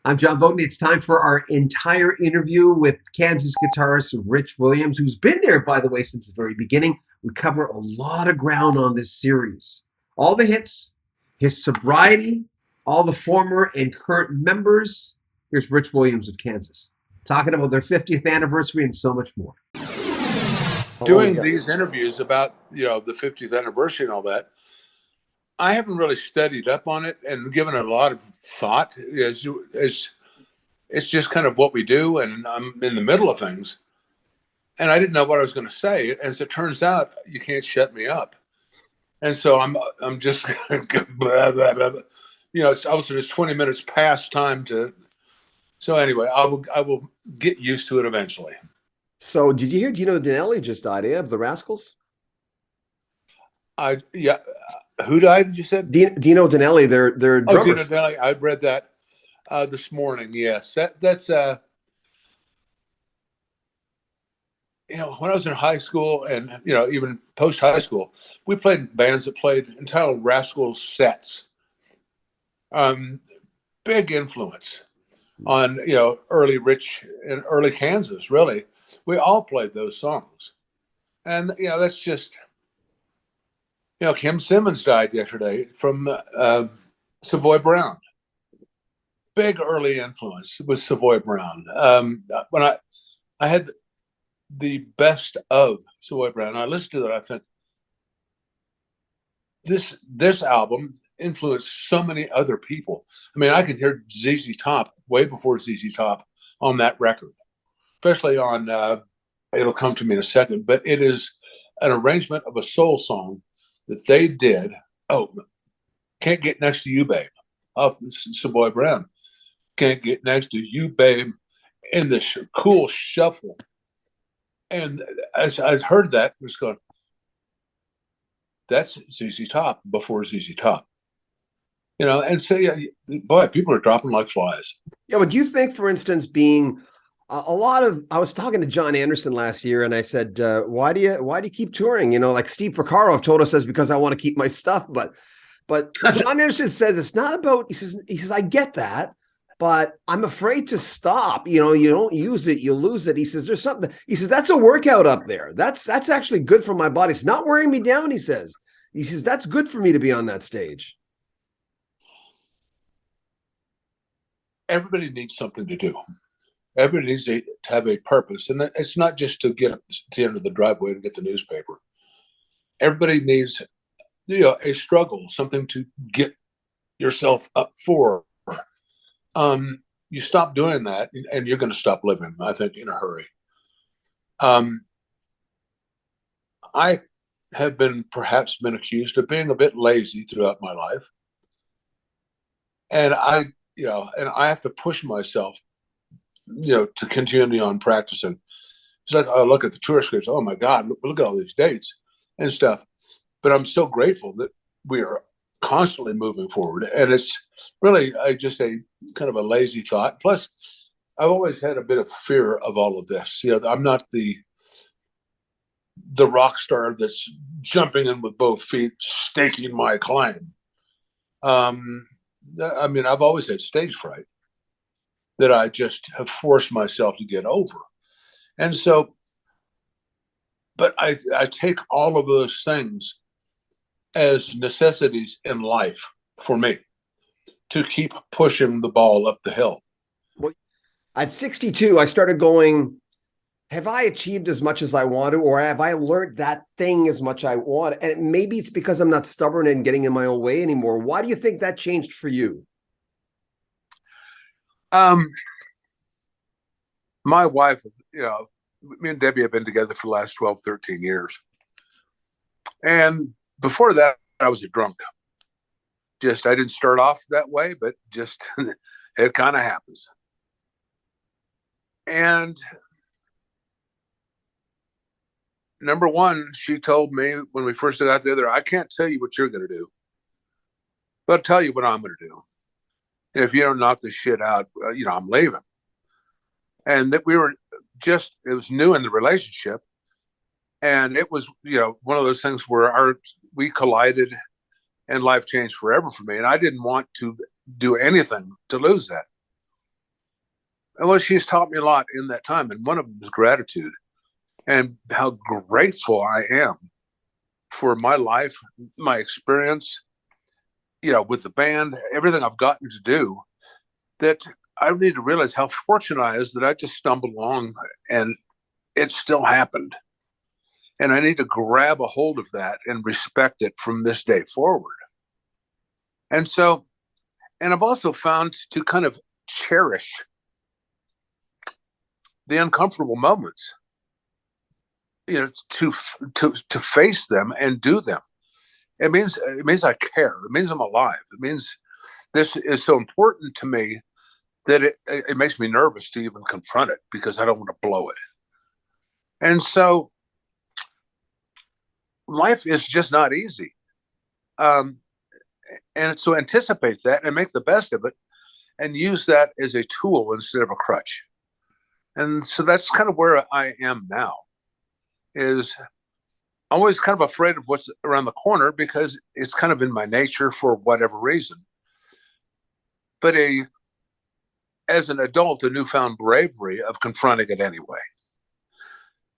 I'm John Beaudin. It's time for our entire interview with Kansas guitarist Rich Williams, who's been there, by the way, since the very beginning. We cover a lot of ground on this series. All the hits, his sobriety, all the former and current members. Here's Rich Williams of Kansas, talking about their 50th anniversary and so much more. Doing these interviews about, the 50th anniversary and all that, I haven't really studied up on it and given it a lot of thought. It's just kind of what we do, and I'm in the middle of things. And I didn't know what I was going to say. As it turns out, you can't shut me up. And so I'm just blah, blah, blah. It's obviously 20 minutes past time to. So anyway, I will get used to it eventually. So, did you hear Dino Danelli just died? Of the Rascals? Yeah. Who died? Did you say? Dino Danelli. Their drummers. Dino Danelli. I read that this morning. Yes, that's when I was in high school and even post high school, we played in bands that played entire Rascals sets. Big influence on early Rich and early Kansas. Really, we all played those songs, and that's just Kim Simmons died yesterday from Savoy Brown. Big early influence was Savoy Brown. When I had the best of Savoy Brown, I listened to it. I think this album influenced so many other people. I mean, I can hear ZZ Top way before ZZ Top on that record, especially on It'll Come to Me in a Second. But it is an arrangement of a soul song that they did. Oh, Can't Get Next to You, Babe, of Savoy Brown. Can't Get Next to You, Babe, in this cool shuffle. And as I heard that, I was going, that's ZZ Top before ZZ Top. And so, boy, people are dropping like flies. Yeah, but do you think, for instance, being a lot of, I was talking to John Anderson last year, and I said, why do you keep touring? Like Steve Porcaro told us, says because I want to keep my stuff. But John Anderson says it's not about. He says I get that, but I'm afraid to stop. You don't use it, you lose it. He says there's something. He says that's a workout up there. That's actually good for my body. It's not wearing me down. He says that's good for me to be on that stage. Everybody needs something to do. Everybody needs to have a purpose. And it's not just to get up to the end of the driveway to get the newspaper. Everybody needs, a struggle, something to get yourself up for. You stop doing that and you're going to stop living, I think, in a hurry. I have perhaps been accused of being a bit lazy throughout my life. And I have to push myself, to continue on practicing. It's like I look at the tour scripts. Oh my God, look at all these dates and stuff. But I'm so grateful that we are constantly moving forward, and it's really just a kind of a lazy thought. Plus, I've always had a bit of fear of all of this. I'm not the rock star that's jumping in with both feet, staking my claim. I've always had stage fright that I just have forced myself to get over. And so, but I take all of those things as necessities in life for me to keep pushing the ball up the hill. Well, at 62, I started going, have I achieved as much as I want to, or have I learned that thing as much as I want? And maybe it's because I'm not stubborn and getting in my own way anymore. Why do you think that changed for you? My wife, me and Debbie have been together for the last 12, 13 years. And before that, I was a drunk. I didn't start off that way, but just it kind of happens. And number one, she told me when we first got together, I can't tell you what you're going to do, but I'll tell you what I'm going to do. And if you don't knock this shit out, I'm leaving. And that it was new in the relationship. And it was, one of those things where we collided and life changed forever for me. And I didn't want to do anything to lose that. well, she's taught me a lot in that time, and one of them is gratitude and how grateful I am for my life, my experience, with the band, everything I've gotten to do. That I need to realize how fortunate I is that I just stumbled along and it still happened. And I need to grab a hold of that and respect it from this day forward. And so, and I've also found to kind of cherish the uncomfortable moments, to face them and do them. It means I care. It means I'm alive. It means this is so important to me that it makes me nervous to even confront it because I don't want to blow it. And so life is just not easy. And so anticipate that and make the best of it and use that as a tool instead of a crutch. And so that's kind of where I am now, is always kind of afraid of what's around the corner because it's kind of in my nature for whatever reason. But as an adult, a newfound bravery of confronting it anyway.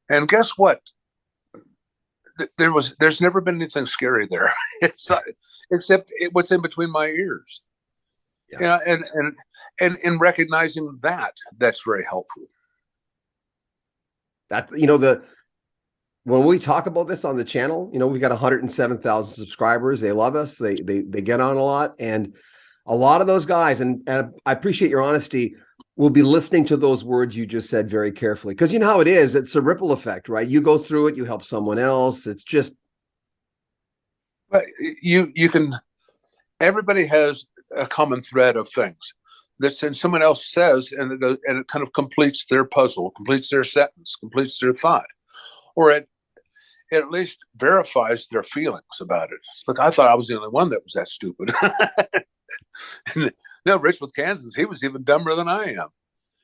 And guess what? There's never been anything scary there. It's except what's in between my ears. Yeah. And in recognizing that's very helpful. That when we talk about this on the channel, we've got 107,000 subscribers. They love us. They get on a lot, and a lot of those guys, and I appreciate your honesty, will be listening to those words you just said very carefully, because you know how it is. It's a ripple effect, right? You go through it, you help someone else. It's just. But you can. Everybody has a common thread of things that someone else says, and it kind of completes their puzzle, completes their sentence, completes their thought, or it at least verifies their feelings about it. Look, I thought I was the only one that was that stupid. No, Rich with Kansas, he was even dumber than I am.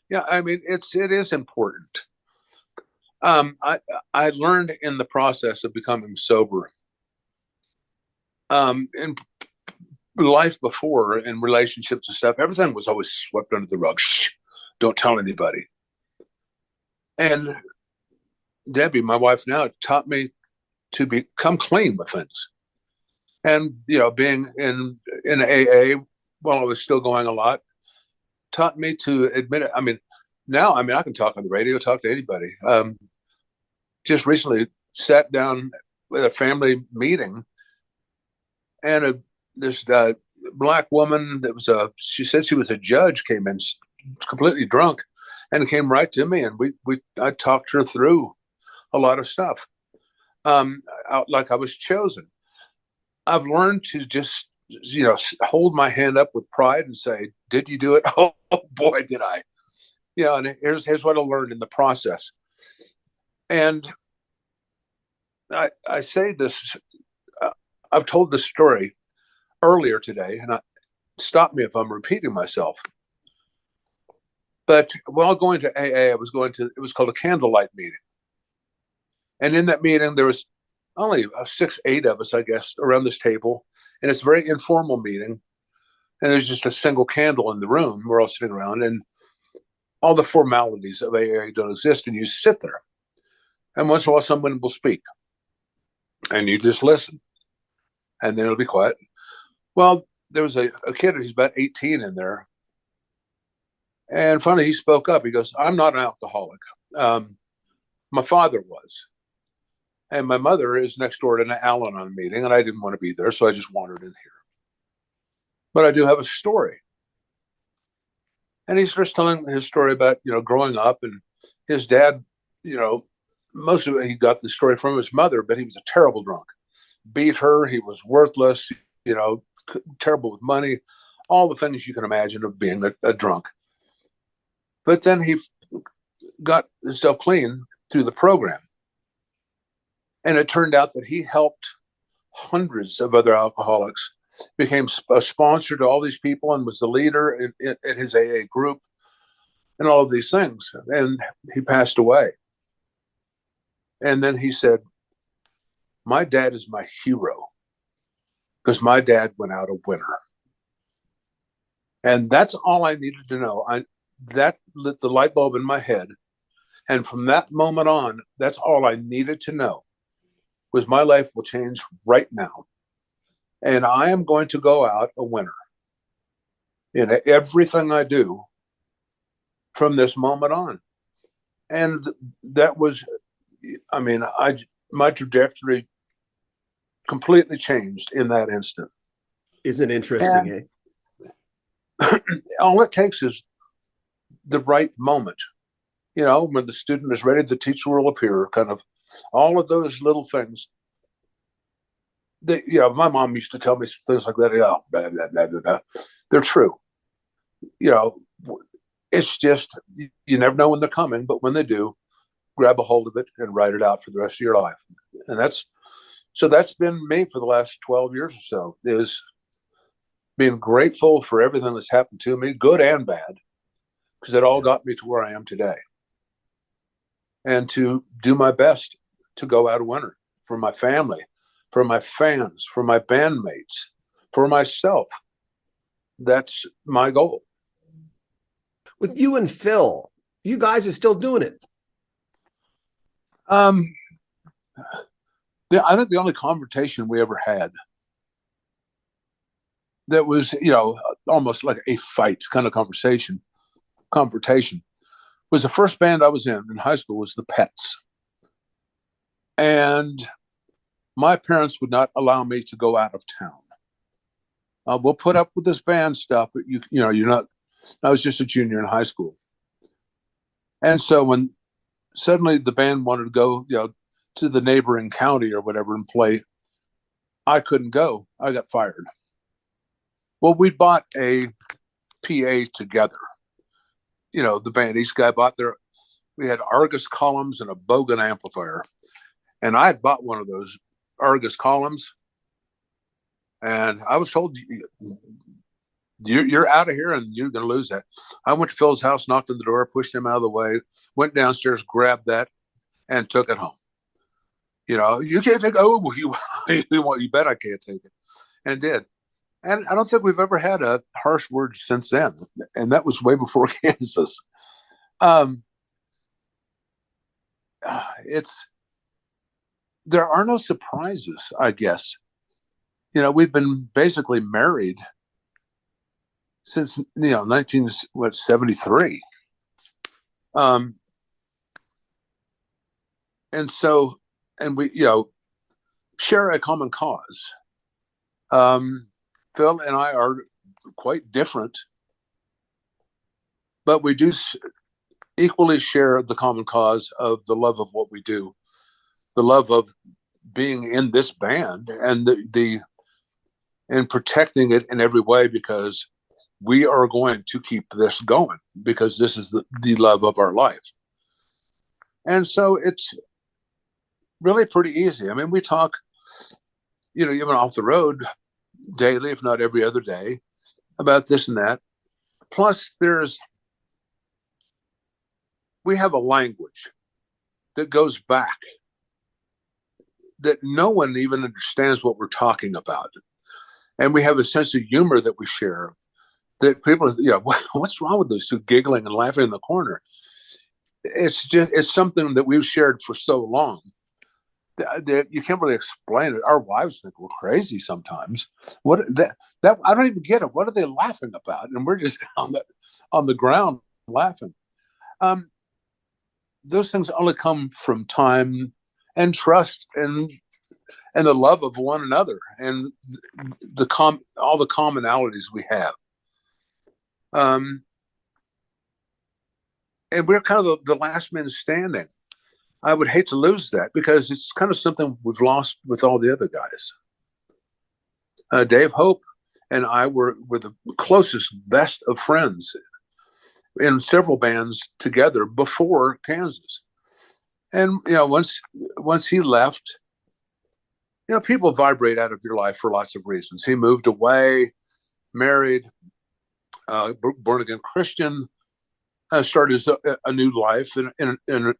Yeah, I mean, it is important. I learned in the process of becoming sober, in life before, in relationships and stuff, everything was always swept under the rug. Don't tell anybody. And Debbie, my wife now, taught me to become clean with things. And, being in AA while I was still going a lot, taught me to admit it. I mean, now, I can talk on the radio, talk to anybody. Just recently sat down with a family meeting, and this black woman she said she was a judge, came in completely drunk and came right to me, and I talked her through a lot of stuff. Like I was chosen. I've learned to just, hold my hand up with pride and say, did you do it? Oh boy, did I. And here's what I learned in the process. And I say this, I've told this story earlier today, and stop me if I'm repeating myself. But while going to AA, it was called a candlelight meeting. And in that meeting, there was only 6-8 of us, I guess, around this table. And it's a very informal meeting. And there's just a single candle in the room. We're all sitting around, and all the formalities of AA don't exist. And you sit there. And once in a while, someone will speak. And you just listen. And then it'll be quiet. Well, there was a kid who's about 18 in there. And finally, he spoke up. He goes, I'm not an alcoholic. My father was. And my mother is next door to an Al-Anon meeting, and I didn't want to be there, so I just wandered in here. But I do have a story. And he starts telling his story about, growing up, and his dad, most of it, he got the story from his mother, but he was a terrible drunk. Beat her. He was worthless, terrible with money, all the things you can imagine of being a drunk. But then he got himself clean through the program. And it turned out that he helped hundreds of other alcoholics, became a sponsor to all these people, and was the leader in his AA group and all of these things. And he passed away. And then he said, my dad is my hero because my dad went out a winner. And that's all I needed to know. that lit the light bulb in my head. And from that moment on, that's all I needed to know was my life will change right now. And I am going to go out a winner in everything I do from this moment on. And that was, I mean, my trajectory completely changed in that instant. Isn't it interesting, eh? All it takes is the right moment. You know, when the student is ready, the teacher will appear, kind of all of those little things. That, you know, my mom used to tell me things like that. Oh, blah, blah, blah, blah, blah. They're true. You know, it's just, you never know when they're coming, but when they do, grab a hold of it and write it out for the rest of your life. And that's been me for the last 12 years or so, is being grateful for everything that's happened to me, good and bad, because it all got me to where I am today. And to do my best to go out a winner for my family, for my fans, for my bandmates, for myself. That's my goal. With you and Phil, you guys are still doing it. I think the only confrontation we ever had that was, you know, almost like a fight kind of confrontation was the first band I was in high school was the Pets. And my parents would not allow me to go out of town. We'll put up with this band stuff, but you know, you're not. I was just a junior in high school. And so when suddenly the band wanted to go, you know, to the neighboring county or whatever and play, I couldn't go. I got fired. Well, we bought a PA together. You know, the band, each guy bought we had Argus columns and a Bogan amplifier. And I had bought one of those Argus columns. And I was told, you're out of here and you're going to lose that. I went to Phil's house, knocked on the door, pushed him out of the way, went downstairs, grabbed that, and took it home. You know, you can't take, you bet I can't take it. And did. And I don't think we've ever had a harsh word since then. And that was way before Kansas. There are no surprises, I guess. You know, we've been basically married since, 1973. And so, and we, share a common cause. Phil and I are quite different, but we do equally share the common cause of the love of what we do, the love of being in this band, and and protecting it in every way, because we are going to keep this going, because this is the love of our life. And so it's really pretty easy. I mean, we talk, even off the road daily, if not every other day, about this and that. Plus, we have a language that goes back that no one even understands what we're talking about. And we have a sense of humor that we share that people, what's wrong with those two giggling and laughing in the corner? It's something that we've shared for so long that you can't really explain it. Our wives think we're crazy sometimes. What that I don't even get it. What are they laughing about? And we're just on the ground laughing. Those things only come from time and trust and the love of one another and all the commonalities we have. And we're kind of the last men standing. I would hate to lose that, because it's kind of something we've lost with all the other guys. Dave Hope and I were the closest, best of friends in several bands together before Kansas. And, once he left, people vibrate out of your life for lots of reasons. He moved away, married, born again Christian, started a new life in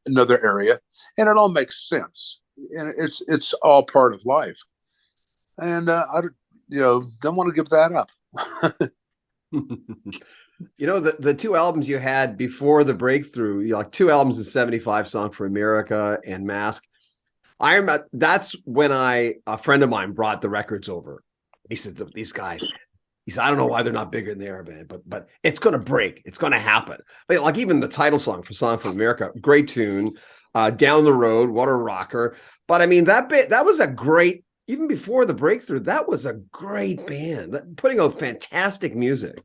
another area, and it all makes sense. And it's all part of life. And I don't want to give that up. You know, the two albums you had before the breakthrough, you know, like two albums in 75, Song for America and Mask. I remember that's when a friend of mine brought the records over. He said, these guys, he said, I don't know why they're not bigger than they are, man, but it's going to break. It's going to happen. Like even the title song for Song for America, great tune. Down the Road, what a rocker. But I mean, that was a great, even before the breakthrough, that was a great band, putting out fantastic music.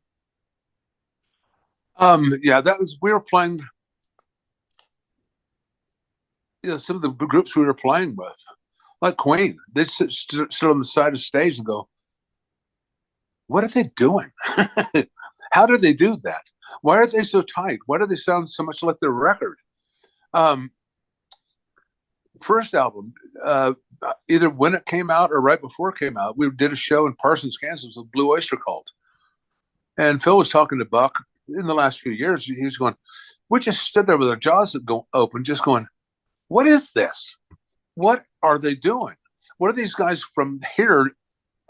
Yeah, we were playing, some of the groups we were playing with, like Queen. They sit on the side of the stage and go, what are they doing? How do they do that? Why are they so tight? Why do they sound so much like their record? First album, either when it came out or right before it came out, we did a show in Parsons, Kansas with Blue Oyster Cult. And Phil was talking to Buck in the last few years. He was going, we just stood there with our jaws open, just going, what is this? What are they doing? What are these guys from here?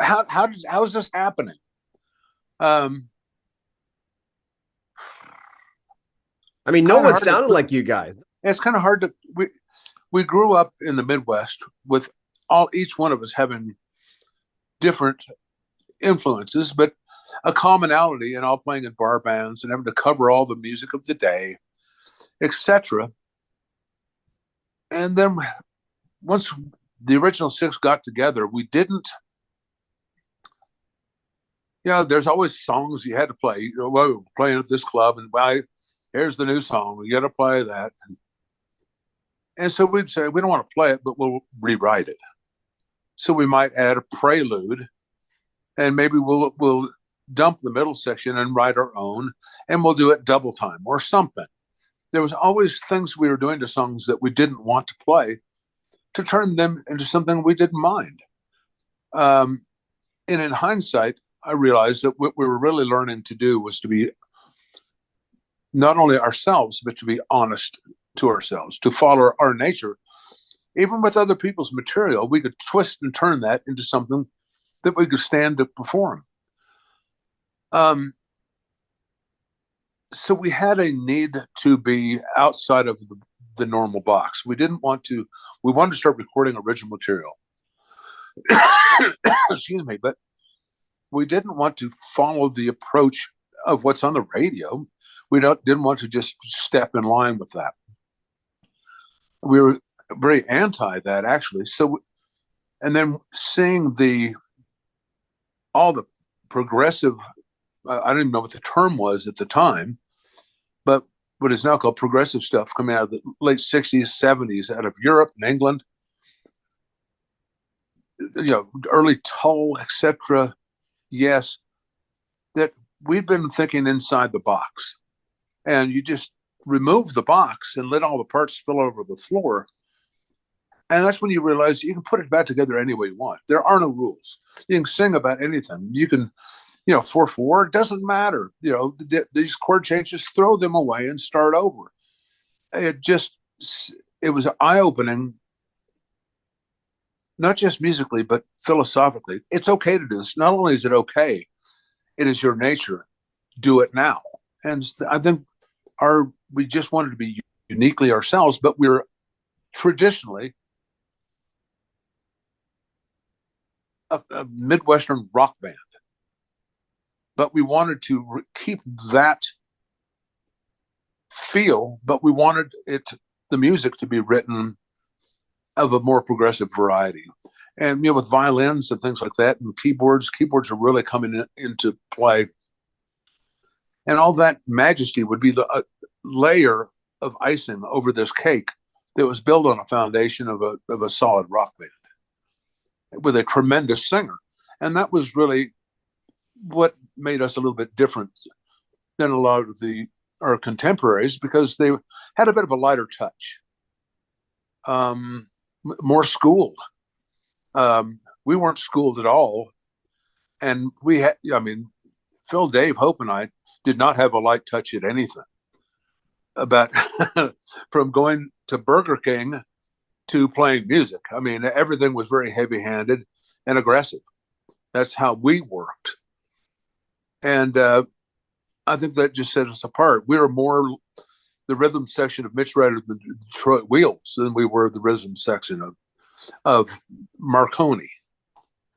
How is this happening? I mean, no one sounded like you guys. It's kind of hard to. We grew up in the Midwest with each one of us having different influences, but a commonality and all playing in bar bands and having to cover all the music of the day, etc. And then once the original six got together, we didn't. There's always songs you had to play. Well, we're playing at this club, and here's the new song. We got to play that. And so we'd say, we don't want to play it, but we'll rewrite it. So we might add a prelude, and maybe we'll dump the middle section and write our own, and we'll do it double time or something. There was always things we were doing to songs that we didn't want to play to turn them into something we didn't mind. And in hindsight, I realized that what we were really learning to do was to be not only ourselves, but to be honest to ourselves, to follow our nature. Even with other people's material, we could twist and turn that into something that we could stand to perform. So we had a need to be outside of the normal box. We wanted to start recording original material. Excuse me, but we didn't want to follow the approach of what's on the radio. We didn't want to just step in line with that. We were very anti that, actually. So, and then seeing all the progressive, I don't even know what the term was at the time, but what is now called progressive stuff coming out of the late 60s, 70s, out of Europe and England, early Tull, etc. Yes, that we've been thinking inside the box, and you just remove the box and let all the parts spill over the floor. And that's when you realize you can put it back together any way you want. There are no rules. You can sing about anything. You can, 4/4, it doesn't matter. These chord changes, throw them away and start over. It was eye-opening, not just musically, but philosophically. It's okay to do this. Not only is it okay, it is your nature. Do it now. And I think we just wanted to be uniquely ourselves, but we're traditionally a Midwestern rock band. But we wanted to keep that feel, but we wanted the music to be written of a more progressive variety. And, with violins and things like that, and keyboards are really coming into play. And all that majesty would be the layer of icing over this cake that was built on a foundation of a solid rock band with a tremendous singer. And that was really what made us a little bit different than a lot of our contemporaries, because they had a bit of a lighter touch, more schooled. We weren't schooled at all. And Phil, Dave, Hope, and I did not have a light touch at anything. About from going to Burger King to playing music. Everything was very heavy-handed and aggressive. That's how we worked. And I think that just set us apart. We were more the rhythm section of Mitch Ryder than Detroit Wheels than we were the rhythm section of Marconi.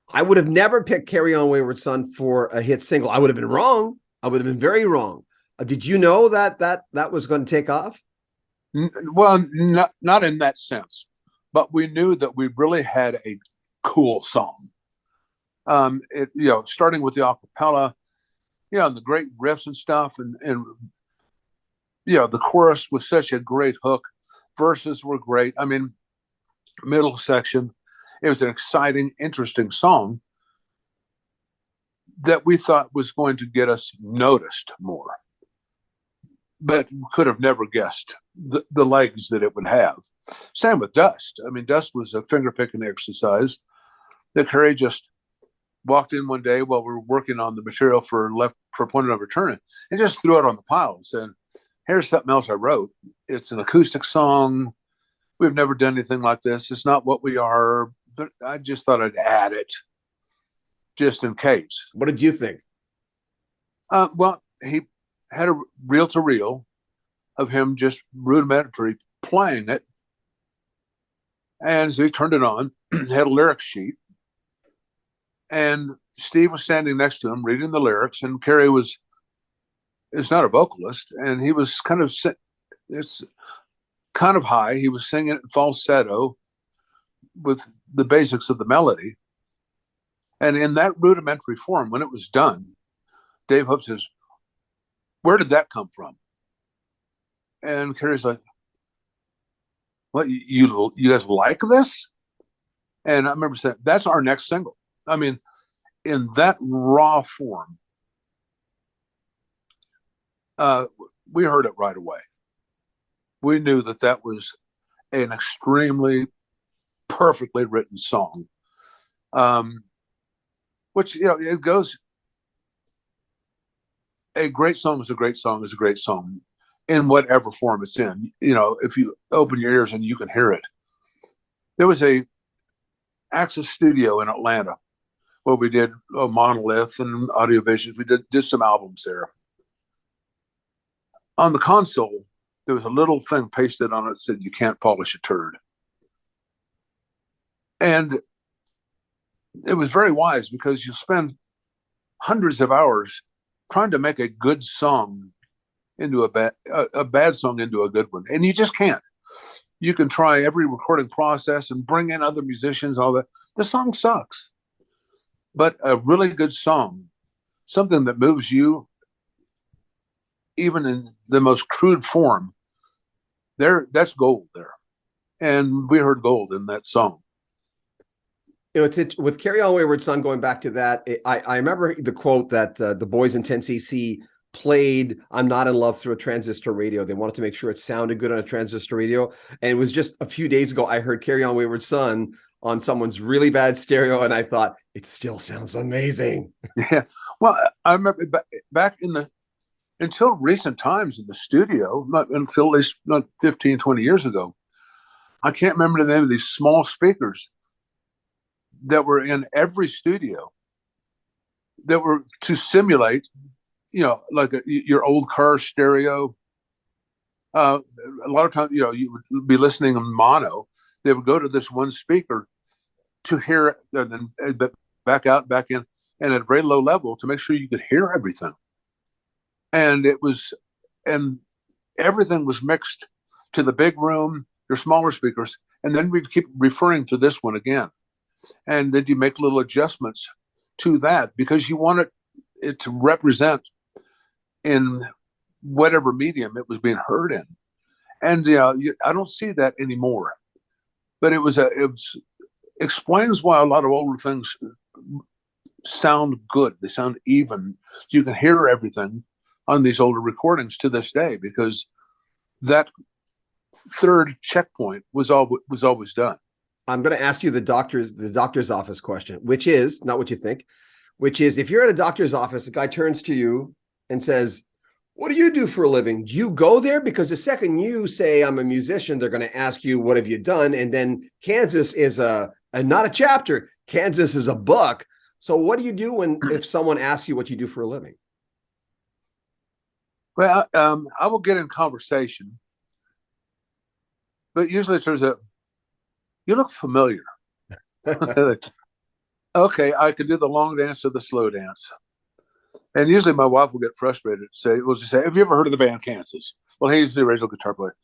I would have never picked Carry On Wayward Son for a hit single. I would have been wrong. I would have been very wrong. Did you know that was going to take off? Well, not in that sense, but we knew that we really had a cool song. Starting with the acapella, and the great riffs and stuff, and the chorus was such a great hook. Verses were great. I mean, middle section, it was an exciting, interesting song that we thought was going to get us noticed more, but could have never guessed the legs that it would have. Same with Dust. I mean, Dust was a finger picking exercise that Harry just walked in one day while we were working on the material for Point of Return and just threw it on the pile and said, here's something else I wrote. It's an acoustic song. We've never done anything like this. It's not what we are, but I just thought I'd add it just in case. What did you think? Well, he had a reel-to-reel of him just rudimentary playing it. And so he turned it on, had a lyric sheet. And Steve was standing next to him reading the lyrics, and Kerry is not a vocalist, and he was it's kind of high. He was singing it in falsetto with the basics of the melody. And in that rudimentary form, when it was done, Dave Hope says, where did that come from? And Kerry's like, what, you guys like this? And I remember saying, that's our next single. I mean, in that raw form, we heard it right away. We knew that was an extremely perfectly written song. Which, it goes, a great song is a great song is a great song in whatever form it's in. If you open your ears and you can hear it. There was a Access Studio in Atlanta where we did Monolith and Audio Visions. We did some albums there. On the console, there was a little thing pasted on it that said, you can't polish a turd. And it was very wise because you spend hundreds of hours trying to make a good song into a bad song into a good one. And you just can't. You can try every recording process and bring in other musicians, all that. The song sucks. But a really good song, something that moves you, even in the most crude form, that's gold there. And we heard gold in that song. It's with Carry On Wayward Son, going back to that, I remember the quote that the boys in 10cc played I'm Not in Love through a transistor radio. They wanted to make sure it sounded good on a transistor radio. And it was just a few days ago, I heard Carry On Wayward Son on someone's really bad stereo, and I thought, it still sounds amazing. Yeah. Well, I remember back until recent times in the studio, not until at least not 15, 20 years ago, I can't remember the name of these small speakers that were in every studio that were to simulate, like your old car stereo. A lot of times, you would be listening in mono. They would go to this one speaker to hear it, and then back out, back in, and at a very low level to make sure you could hear everything. And everything was mixed to the big room, your smaller speakers, and then we'd keep referring to this one again. And then you make little adjustments to that because you want it to represent in whatever medium it was being heard in. And I don't see that anymore. But it explains why a lot of older things sound good. They sound even. You can hear everything on these older recordings to this day because that third checkpoint was always done. I'm going to ask you the doctor's office question, which is not what you think, which is if you're at a doctor's office, a guy turns to you and says, what do you do for a living? Do you go there? Because the second you say I'm a musician, they're going to ask you, what have you done? And then Kansas is not a chapter. Kansas is a book. So what do you do if someone asks you what you do for a living? Well, I will get in conversation, but usually there's you look familiar. Okay, I could do the long dance or the slow dance. And usually my wife will get frustrated. We'll just say, have you ever heard of the band Kansas? Well, he's the original guitar player.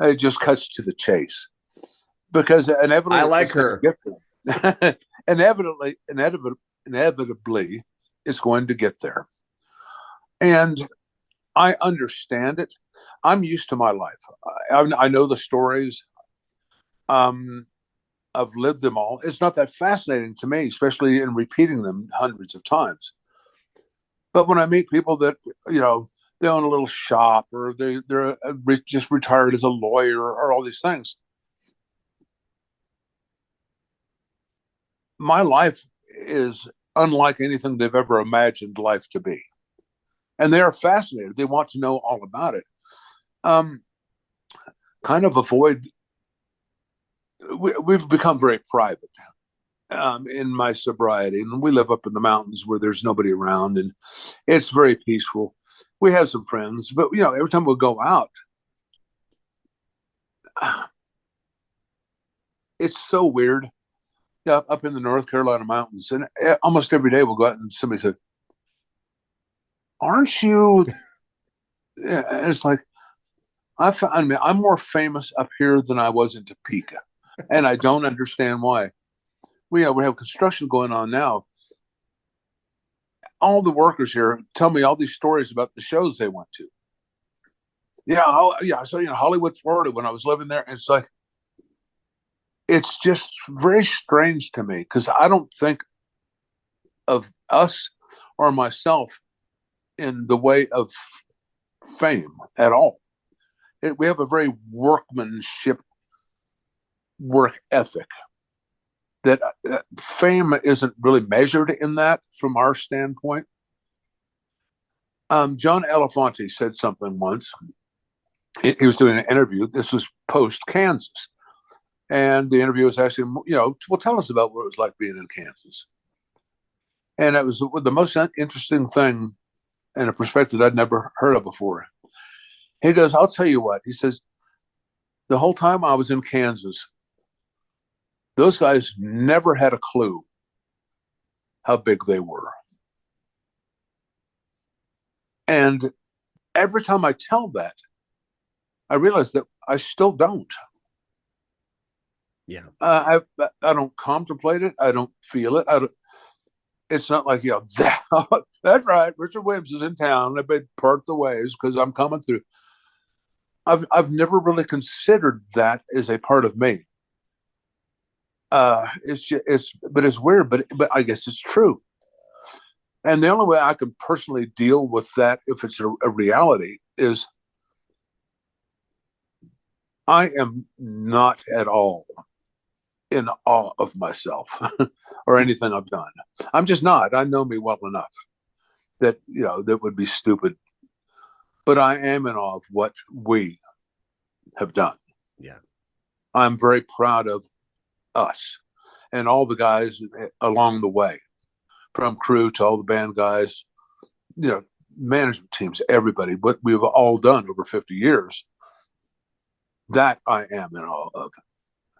It just cuts to the chase because inevitably I like her. Inevitably, it's going to get there. And I understand it. I'm used to my life. I know the stories. I've lived them all. It's not that fascinating to me, especially in repeating them hundreds of times. But when I meet people that, they own a little shop or they're just retired as a lawyer or all these things, my life is unlike anything they've ever imagined life to be. And they are fascinated. They want to know all about it. Kind of avoid. We've become very private in my sobriety, and we live up in the mountains where there's nobody around, and it's very peaceful. We have some friends, but every time we go out, it's so weird. Yeah, up in the North Carolina mountains, and almost every day we'll go out and somebody said, "Aren't you?" And it's like I'm more famous up here than I was in Topeka, and I don't understand why. We have construction going on now. All the workers here tell me all these stories about the shows they went to. So Hollywood, Florida, when I was living there, it's like it's just very strange to me because I don't think of us or myself in the way of fame at all. We have a very workmanship work ethic that fame isn't really measured in that from our standpoint. John Elefante said something once. He was doing an interview. This was post Kansas. And the interviewer was asking, well, tell us about what it was like being in Kansas. And it was the most interesting thing in a perspective I'd never heard of before. He goes, I'll tell you what. He says, the whole time I was in Kansas, those guys never had a clue how big they were. And every time I tell that, I realize that I still don't. Yeah. I don't contemplate it. I don't feel it. It's not like, that's right. Richard Williams is in town. They've been part the ways because I'm coming through. I've never really considered that as a part of me. It's weird, but I guess it's true. And the only way I can personally deal with that, if it's a reality, is I am not at all in awe of myself or anything I've done. I'm just not. I know me well enough that that would be stupid. But I am in awe of what we have done. Yeah. I'm very proud of us and all the guys along the way, from crew to all the band guys, management teams, everybody, what we've all done over 50 years. That I am in awe of.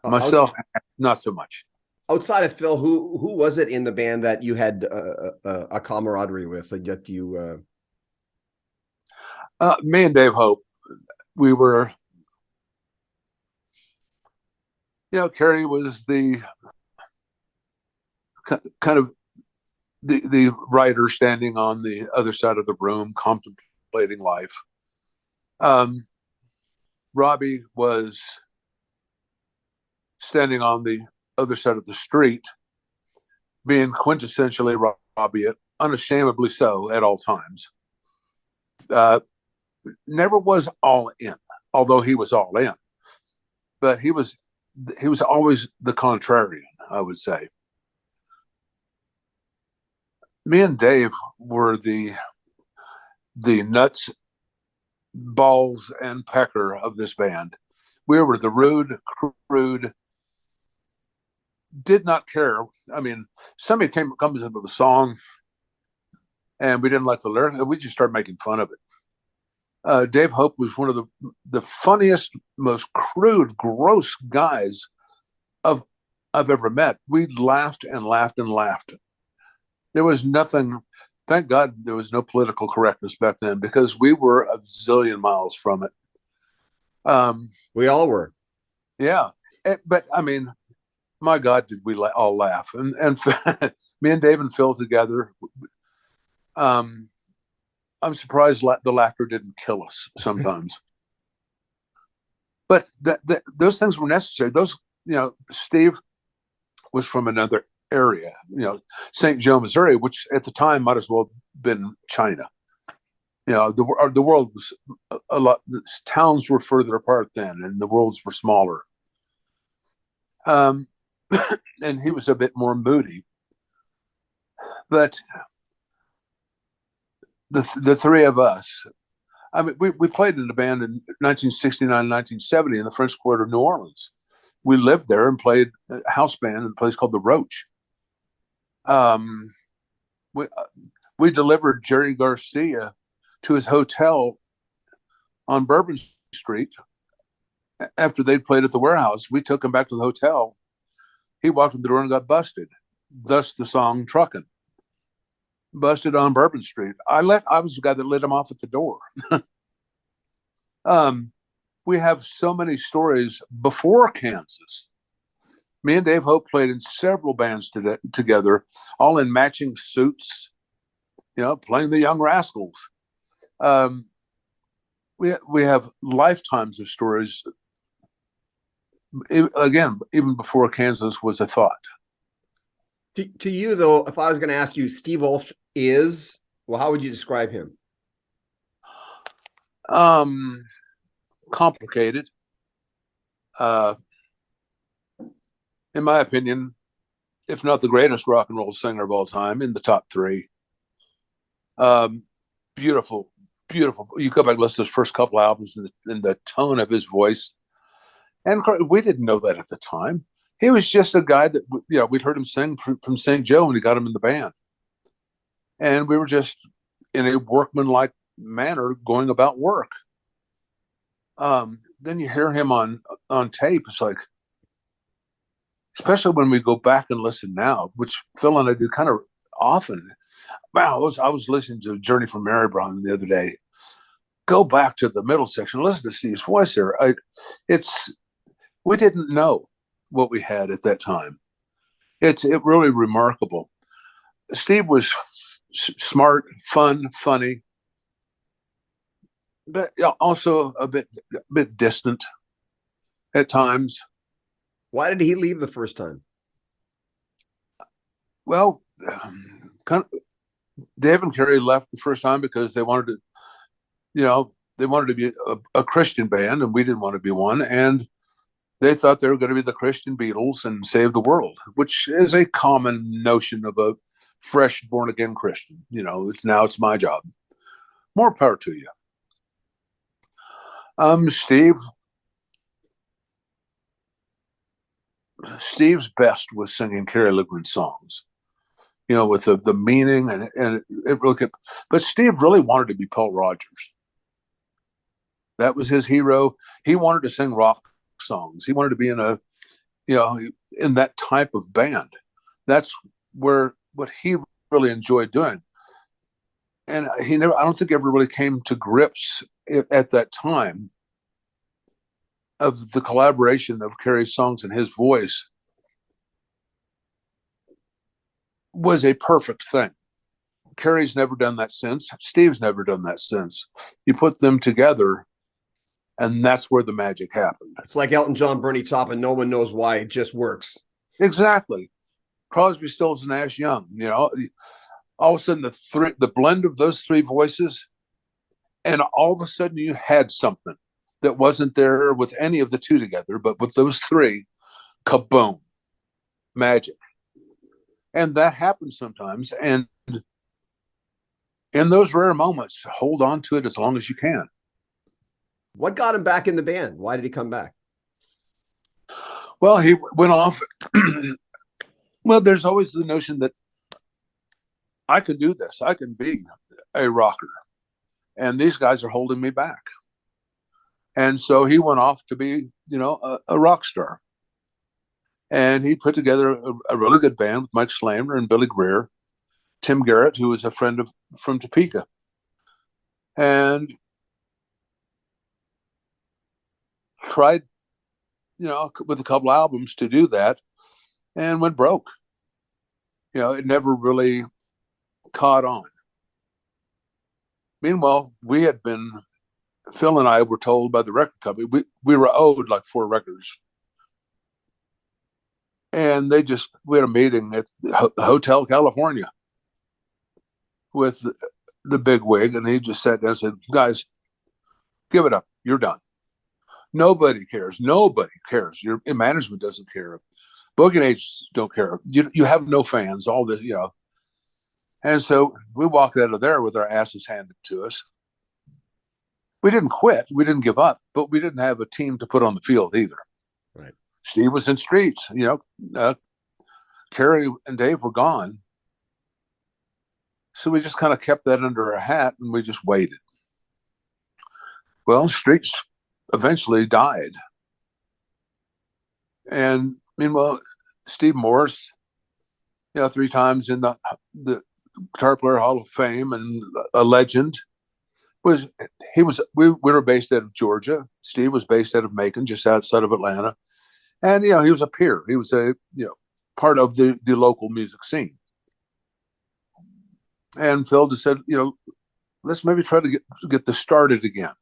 Myself, not so much. Outside of Phil, who was it in the band that you had a camaraderie with? That you? Me and Dave Hope, we were. Kerry was the kind of the writer standing on the other side of the room, contemplating life. Robbie was standing on the other side of the street, being quintessentially Robbie, unashamedly so at all times. Never was all in, although he was all in. But he was always the contrarian, I would say. Me and Dave were the nuts, balls, and pecker of this band. We were the rude, crude, did not care. I mean, somebody comes in with a song and we didn't like the lyric, and we just started making fun of it. Dave Hope was one of the funniest, most crude, gross guys of I've ever met. We laughed and laughed and laughed. There was nothing. Thank God there was no political correctness back then, because we were a zillion miles from it. We all were. Yeah, but I mean, my God, did we all laugh? And me and Dave and Phil together. I'm surprised the laughter didn't kill us sometimes. But those things were necessary. Those, Steve was from another area, St. Joe, Missouri, which at the time might as well have been China. The world was a lot. Towns were further apart then, and the worlds were smaller. And he was a bit more moody. But the three of us, I mean, we played in a band in 1969, 1970 in the French Quarter of New Orleans. We lived there and played a house band in a place called the Roach. We delivered Jerry Garcia to his hotel on Bourbon Street after they'd played at the Warehouse. We took him back to the hotel. He walked in the door and got busted. Thus the song "Truckin'." Busted on Bourbon Street. I was the guy that let him off at the door. We have so many stories before Kansas. Me and Dave Hope played in several bands together, all in matching suits, playing the Young Rascals. We have lifetimes of stories. Again, even before Kansas was a thought. To you, though, if I was going to ask you, Steve Walsh how would you describe him? Complicated. In my opinion, if not the greatest rock and roll singer of all time, in the top three. Beautiful, beautiful. You go back and listen to his first couple albums and the tone of his voice. And we didn't know that at the time. He was just a guy that, we'd heard him sing from St. Joe when he got him in the band. And we were just in a workmanlike manner going about work. Then you hear him on tape. It's like, especially when we go back and listen now, which Phil and I do kind of often. Wow, I was listening to Journey from Marybrown the other day. Go back to the middle section, listen to Steve's voice there. We didn't know what we had at that time. It's really remarkable. Steve was smart, fun, funny, but also a bit distant at times. Why did he leave the first time? Well, Dave and Kerry left the first time because they wanted to be a Christian band, and we didn't want to be one. And they thought they were going to be the Christian Beatles and save the world, which is a common notion of a fresh, born-again Christian. It's my job. More power to you. Steve's best was singing Kerry Livgren songs, with the meaning and it really could. But Steve really wanted to be Paul Rodgers. That was his hero. He wanted to sing rock songs. He wanted to be in that type of band. That's what he really enjoyed doing. And I don't think ever really came to grips at that time of the collaboration of Kerry's songs and his voice was a perfect thing. Kerry's never done that since. Steve's never done that since. You put them together, and that's where the magic happened. It's like Elton John, Bernie Taupin. No one knows why. It just works. Exactly. Crosby, Stills, Nash, Young. All of a sudden the blend of those three voices, and all of a sudden you had something that wasn't there with any of the two together, but with those three, kaboom, magic. And that happens sometimes. And in those rare moments, hold on to it as long as you can. What got him back in the band? Why did he come back? Well, he went off. Well, there's always the notion that I can do this. I can be a rocker. and these guys are holding me back. And so he went off to be, a rock star. And he put together a really good band with Mike Slammer and Billy Greer, Tim Garrett, who was a friend from Topeka. And tried, with a couple albums to do that, and went broke. It never really caught on. Meanwhile, Phil and I were told by the record company, we were owed like 4 records. And we had a meeting at the Hotel California with the big wig, and he just sat down and said, guys, give it up. You're done. Nobody cares. Nobody cares. Your management doesn't care. Booking agents don't care. You have no fans, all this, And so we walked out of there with our asses handed to us. We didn't quit. We didn't give up, but we didn't have a team to put on the field either. Right. Steve was in streets, Kerry and Dave were gone. So we just kind of kept that under our hat, and we just waited. Well, streets eventually died. And meanwhile, Steve Morse, 3 times in the Guitar Player Hall of Fame and a legend, we were based out of Georgia. Steve was based out of Macon, just outside of Atlanta. And, he was a peer. He was part of the local music scene. And Phil just said, let's maybe try to get this started again.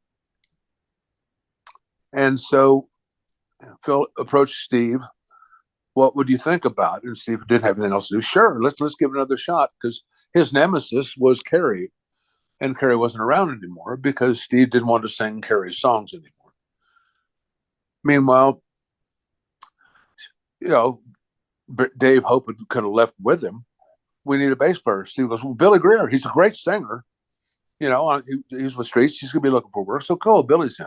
And so Phil approached Steve. What would you think about it? And Steve didn't have anything else to do. Sure, let's give it another shot, because his nemesis was Kerry, and Kerry wasn't around anymore because Steve didn't want to sing Kerry's songs anymore. Meanwhile, Dave Hope could have left with him. We need a bass player. Steve goes, well, Billy Greer, he's a great singer. He's with Streets. He's going to be looking for work. So cool, Billy's in.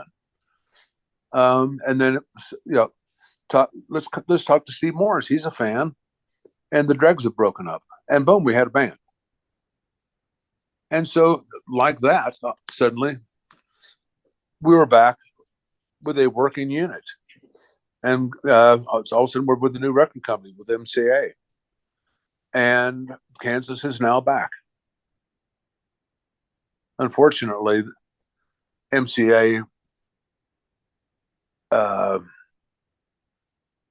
And then, let's talk to Steve Morris. He's a fan, and the Dregs have broken up, and boom, we had a band. And so, like that, suddenly we were back with a working unit, and all of a sudden we're with the new record company with MCA, and Kansas is now back. Unfortunately, MCA.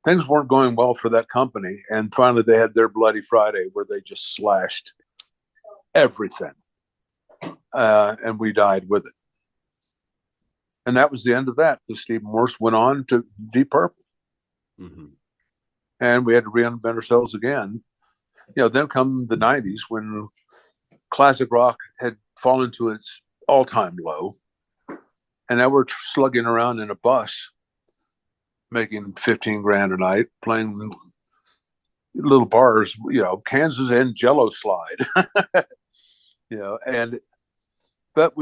Things weren't going well for that company, and finally they had their Bloody Friday where they just slashed everything, and we died with it. And that was the end of that, because Steve Morse went on to Deep Purple. Mm-hmm. And we had to reinvent ourselves again. Then come the 90s, when classic rock had fallen to its all-time low, and now we're slugging around in a bus making 15 grand a night, playing little bars, Kansas and Jello Slide, but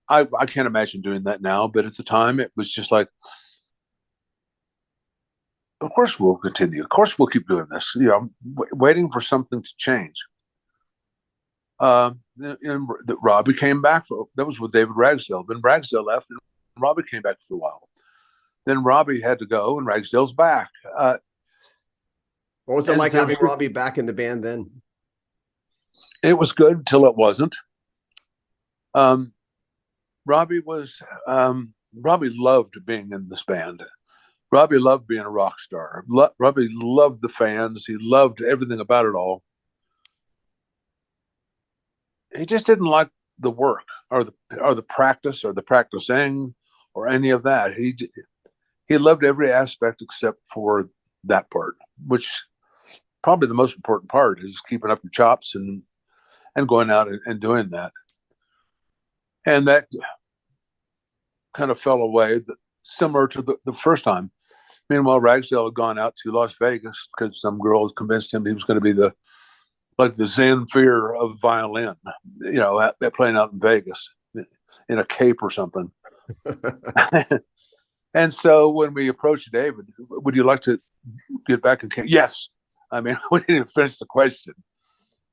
I can't imagine doing that now, but at the time it was just like, of course we'll continue. Of course we'll keep doing this, waiting for something to change. And Robbie came back. That was with David Ragsdale. Then Ragsdale left, and Robbie came back for a while. Then Robbie had to go, and Ragsdale's back. What was it like having Robbie back in the band then? It was good until it wasn't. Robbie loved being in this band. Robbie loved being a rock star. Robbie loved the fans. He loved everything about it all. He just didn't like the work or the practice or the practicing or any of that. He loved every aspect except for that part, which probably the most important part is keeping up your chops and going out and doing that. And that kind of fell away, similar to the first time. Meanwhile, Ragsdale had gone out to Las Vegas because some girl had convinced him he was going to be the Zanfir of violin, playing out in Vegas in a cape or something. And so when we approached David, would you like to get back in? Yes. I mean, we didn't even finish the question,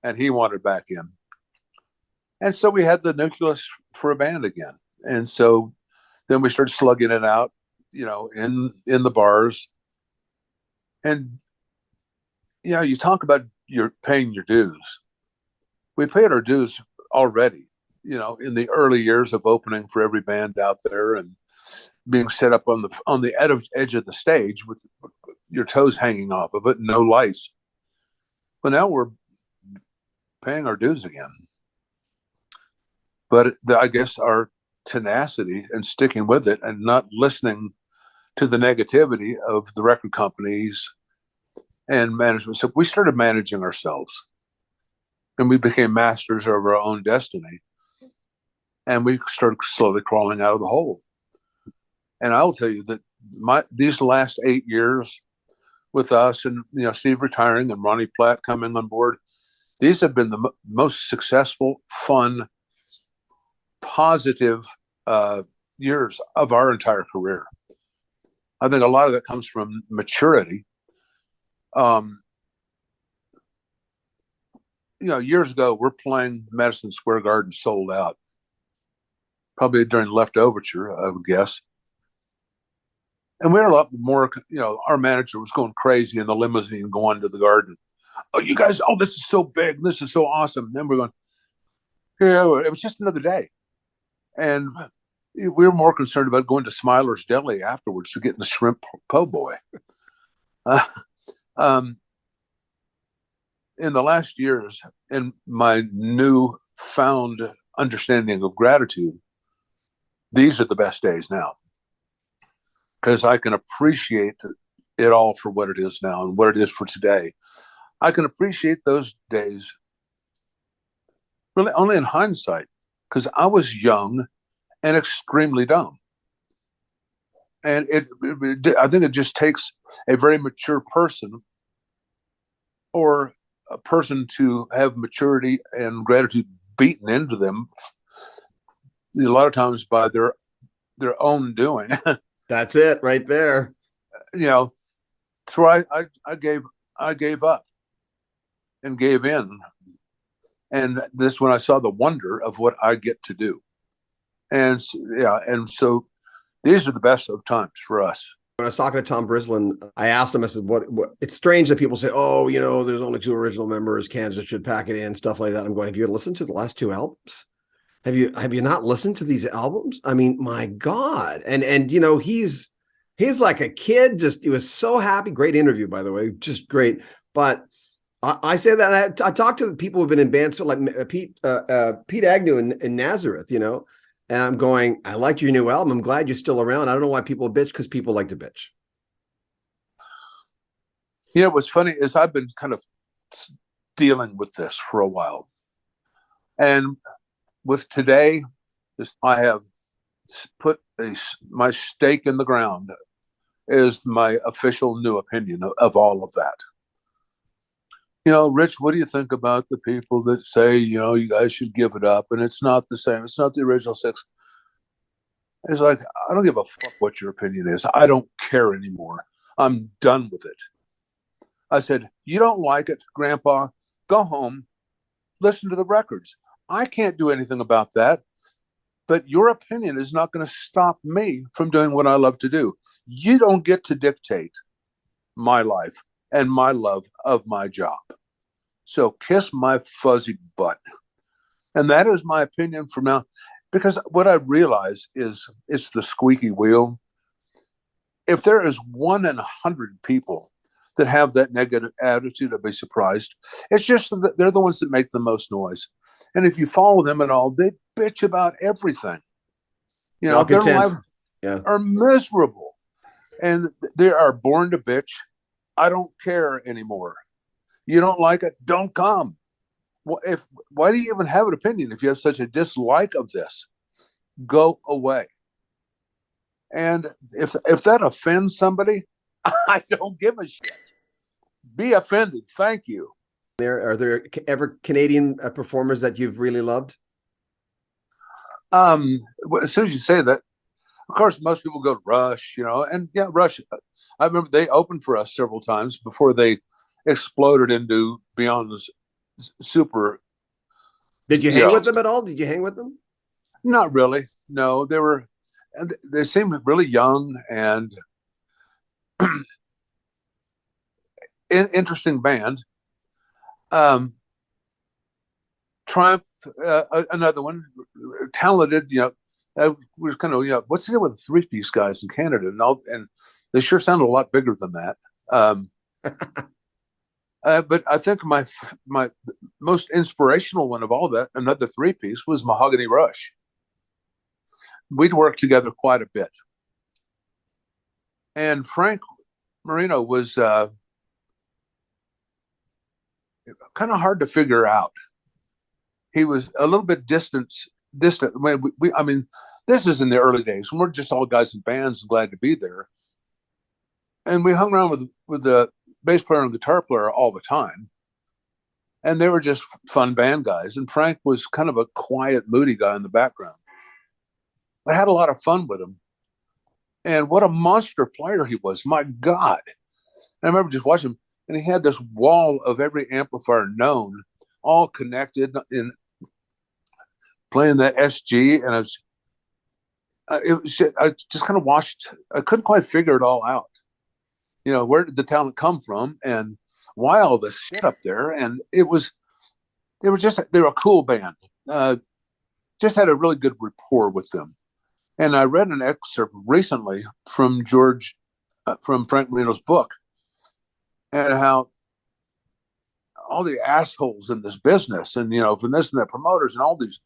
and he wanted back in. And so we had the nucleus for a band again. And so then we started slugging it out, in the bars. And you talk about your paying your dues. We paid our dues already, in the early years of opening for every band out there and being set up on the edge of the stage with your toes hanging off of it, and no lights. But now we're paying our dues again. But I guess our tenacity and sticking with it and not listening to the negativity of the record companies and management. So we started managing ourselves, and we became masters of our own destiny. And we started slowly crawling out of the hole. And I'll tell you that these last 8 years with us, and Steve retiring and Ronnie Platt coming on board, these have been the most successful, fun, positive years of our entire career. I think a lot of that comes from maturity. Years ago, we're playing Madison Square Garden sold out, probably during Left Overture, I would guess. And we were a lot more, our manager was going crazy in the limousine going to the Garden. Oh, you guys, this is so big. This is so awesome. And then we're going, it was just another day. And we were more concerned about going to Smiler's Deli afterwards to get the shrimp po' boy. In the last years, in my new found understanding of gratitude, these are the best days now, because I can appreciate it all for what it is now and what it is for today. I can appreciate those days really only in hindsight, because I was young and extremely dumb. And I think it just takes a very mature person, or a person to have maturity and gratitude beaten into them a lot of times by their own doing. That's it right there. So I gave up and gave in. And this when I saw the wonder of what I get to do. And so these are the best of times for us. When I was talking to Tom Brislin, I asked him, I said, what it's strange that people say, there's only 2 original members, Kansas should pack it in, stuff like that. I'm going, have you listened to the last 2 albums? Have you not listened to these albums? I mean, my God. And he's like a kid, he was so happy. Great interview, by the way, just great. But I say that I talked to the people who've been in bands, so like Pete Agnew in Nazareth, and I'm going, I like your new album. I'm glad you're still around. I don't know why people bitch, because people like to bitch. What's funny is I've been kind of dealing with this for a while. And with today, I have put my stake in the ground is my official new opinion of all of that. Rich, what do you think about the people that say, you guys should give it up and it's not the same? It's not the original 6. It's like, I don't give a fuck what your opinion is. I don't care anymore. I'm done with it. I said, you don't like it, Grandpa? Go home, listen to the records. I can't do anything about that. But your opinion is not going to stop me from doing what I love to do. You don't get to dictate my life and my love of my job. So kiss my fuzzy butt. And that is my opinion from now. Because what I realize is it's the squeaky wheel. If there is 1 in 100 people that have that negative attitude, I'd be surprised. It's just that they're the ones that make the most noise. And if you follow them at all, they bitch about everything. Their lives are miserable. And they are born to bitch. I don't care anymore. You don't like it? Don't come. Why do you even have an opinion if you have such a dislike of this? Go away. And if that offends somebody, I don't give a shit. Be offended. Thank you. Are there ever Canadian performers that you've really loved? As soon as you say that, of course, most people go to Rush, and yeah, Rush. I remember they opened for us several times before they exploded into Beyond's super Did you you hang know, with them at all? Did you hang with them? not really. No, they seemed really young and interesting band. Triumph, another one, talented. Was kind of what's the deal with the three-piece guys in Canada and they sure sounded a lot bigger than that. But I think my most inspirational one of all that, another three-piece, was Mahogany Rush. We'd worked together quite a bit, and Frank Marino was kind of hard to figure out. He was a little bit distant. I mean, this is in the early days when we're just all guys in bands and glad to be there. And we hung around with the bass player and guitar player all the time. And they were just fun band guys. And Frank was kind of a quiet, moody guy in the background. I had a lot of fun with him. And what a monster player he was. My God. And I remember just watching him, and he had this wall of every amplifier known, all connected in playing that SG. And I just kind of watched. I couldn't quite figure it all out. Where did the talent come from and why all this shit up there? And they were a cool band. Just had a really good rapport with them. And I read an excerpt recently from from Frank Marino's book, and how all the assholes in this business, and from this and that, promoters and all these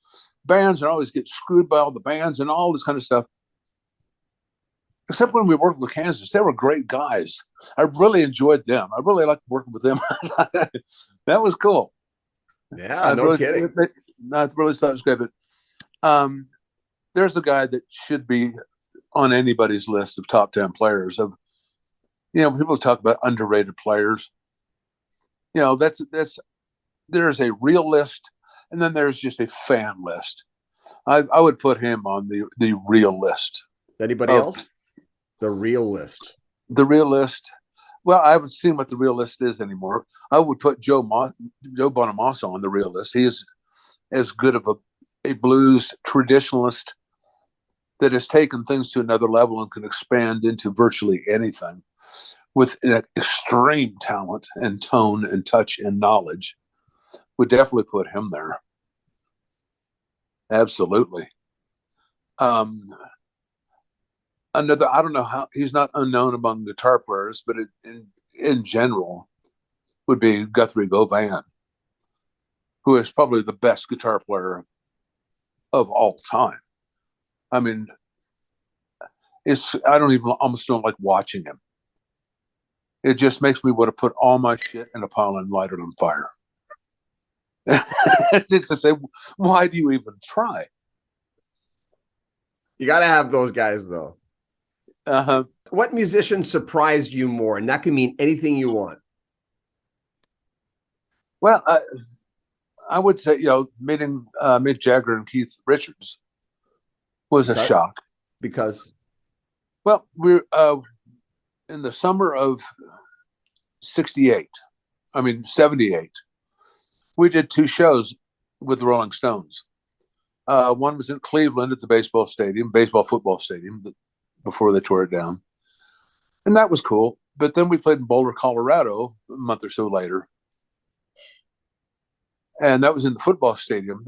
bands, and always get screwed by all the bands and all this kind of stuff. Except when we worked with Kansas, they were great guys. I really enjoyed them. I really liked working with them. That was cool. Yeah, no kidding. That's really something great. But there's a guy that should be on anybody's list of top 10 players. People talk about underrated players. There's a real list, and then there's just a fan list. I would put him on the real list. Anybody else? The real list. The real list. Well, I haven't seen what the real list is anymore. I would put Joe Bonamassa on the real list. He is as good of a blues traditionalist that has taken things to another level and can expand into virtually anything with an extreme talent and tone and touch and knowledge. Would definitely put him there. Absolutely. Another, I don't know how, he's not unknown among guitar players, but in general would be Guthrie Govan, who is probably the best guitar player of all time. I mean, I almost don't like watching him. It just makes me want to put all my shit in a pile and light it on fire. Just to say, why do you even try? You got to have those guys, though. Uh-huh. What musician surprised you more? And that can mean anything you want. Well, I would say, meeting Mick Jagger and Keith Richards was a shock. Because? Well, we're in the summer of 78, 78, we did 2 shows with the Rolling Stones. One was in Cleveland at the baseball football stadium, before they tore it down. And that was cool. But then we played in Boulder, Colorado a month or so later. And that was in the football stadium.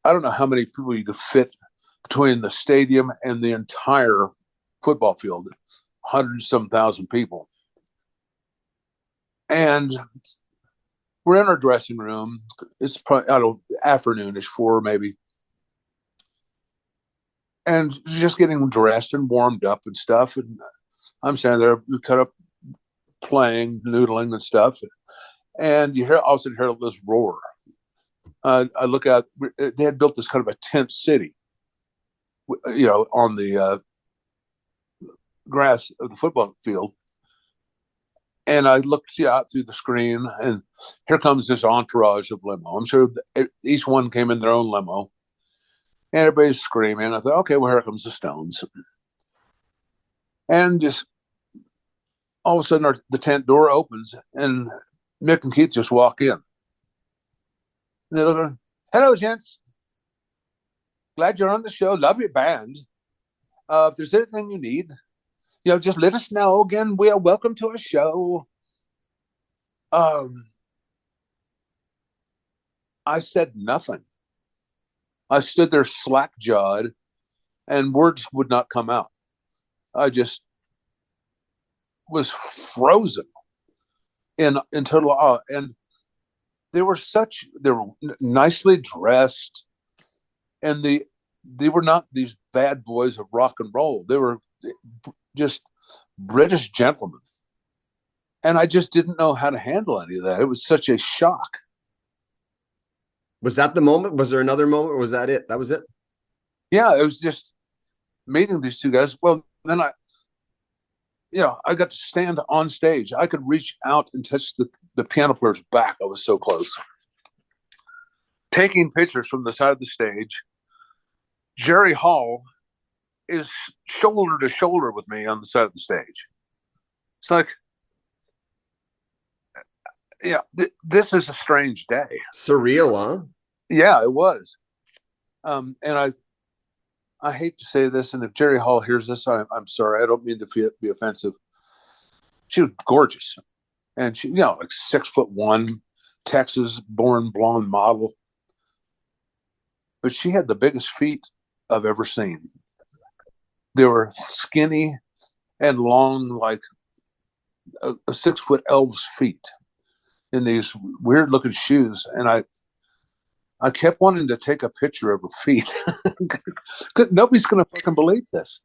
I don't know how many people you could fit between the stadium and the entire football field, 100-some thousand people. And we're in our dressing room. It's probably, afternoonish, 4 maybe. And just getting dressed and warmed up and stuff. And I'm standing there, cut up, playing, noodling and stuff. And you also hear this roar. I look out, they had built this kind of a tent city, on the grass of the football field. And I looked out through the screen, and here comes this entourage of limo. I'm sure each one came in their own limo. And everybody's screaming. I thought, okay, well, here comes the Stones. And just all of a sudden, the tent door opens, and Mick and Keith just walk in. And they look, Hello, gents. Glad you're on the show. Love your band. If there's anything you need, just let us know. Again, we are welcome to our show. I said nothing. I stood there slack-jawed, and words would not come out. I just was frozen in total awe. And they were nicely dressed, and they were not these bad boys of rock and roll. They were just British gentlemen. And I just didn't know how to handle any of that. It was such a shock. Was that the moment? Was there another moment, or was that it? That was it? Yeah, it was just meeting these two guys. Well, then I got to stand on stage. I could reach out and touch the piano player's back. I was so close. Taking pictures from the side of the stage. Jerry Hall is shoulder to shoulder with me on the side of the stage. It's like, this is a strange day. Surreal, huh? Yeah, it was. And I hate to say this, and if Jerry Hall hears this, I'm sorry. I don't mean to be offensive. She was gorgeous, and she, like 6'1", Texas-born blonde model. But she had the biggest feet I've ever seen. They were skinny and long, like a 6-foot elf's feet, in these weird-looking shoes, and I kept wanting to take a picture of her feet. Nobody's going to fucking believe this.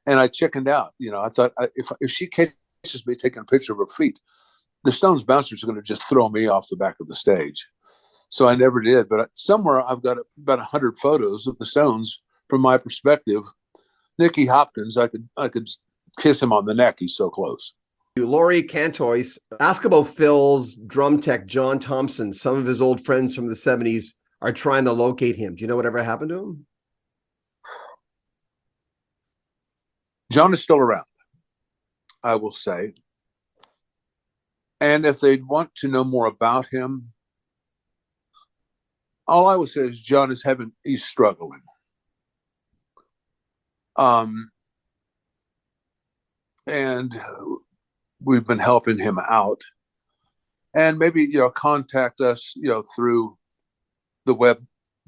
And I chickened out. I thought if she catches me taking a picture of her feet, the Stones bouncers are going to just throw me off the back of the stage. So I never did. But somewhere I've got about 100 photos of the Stones from my perspective. Nicky Hopkins, I could kiss him on the neck. He's so close. Laurie Cantois, ask about Phil's drum tech, John Thompson. Some of his old friends from the 70s are trying to locate him. Do you know whatever happened to him? John is still around, I will say. And if they want to know more about him, all I would say is John he's struggling. And we've been helping him out, and maybe contact us through the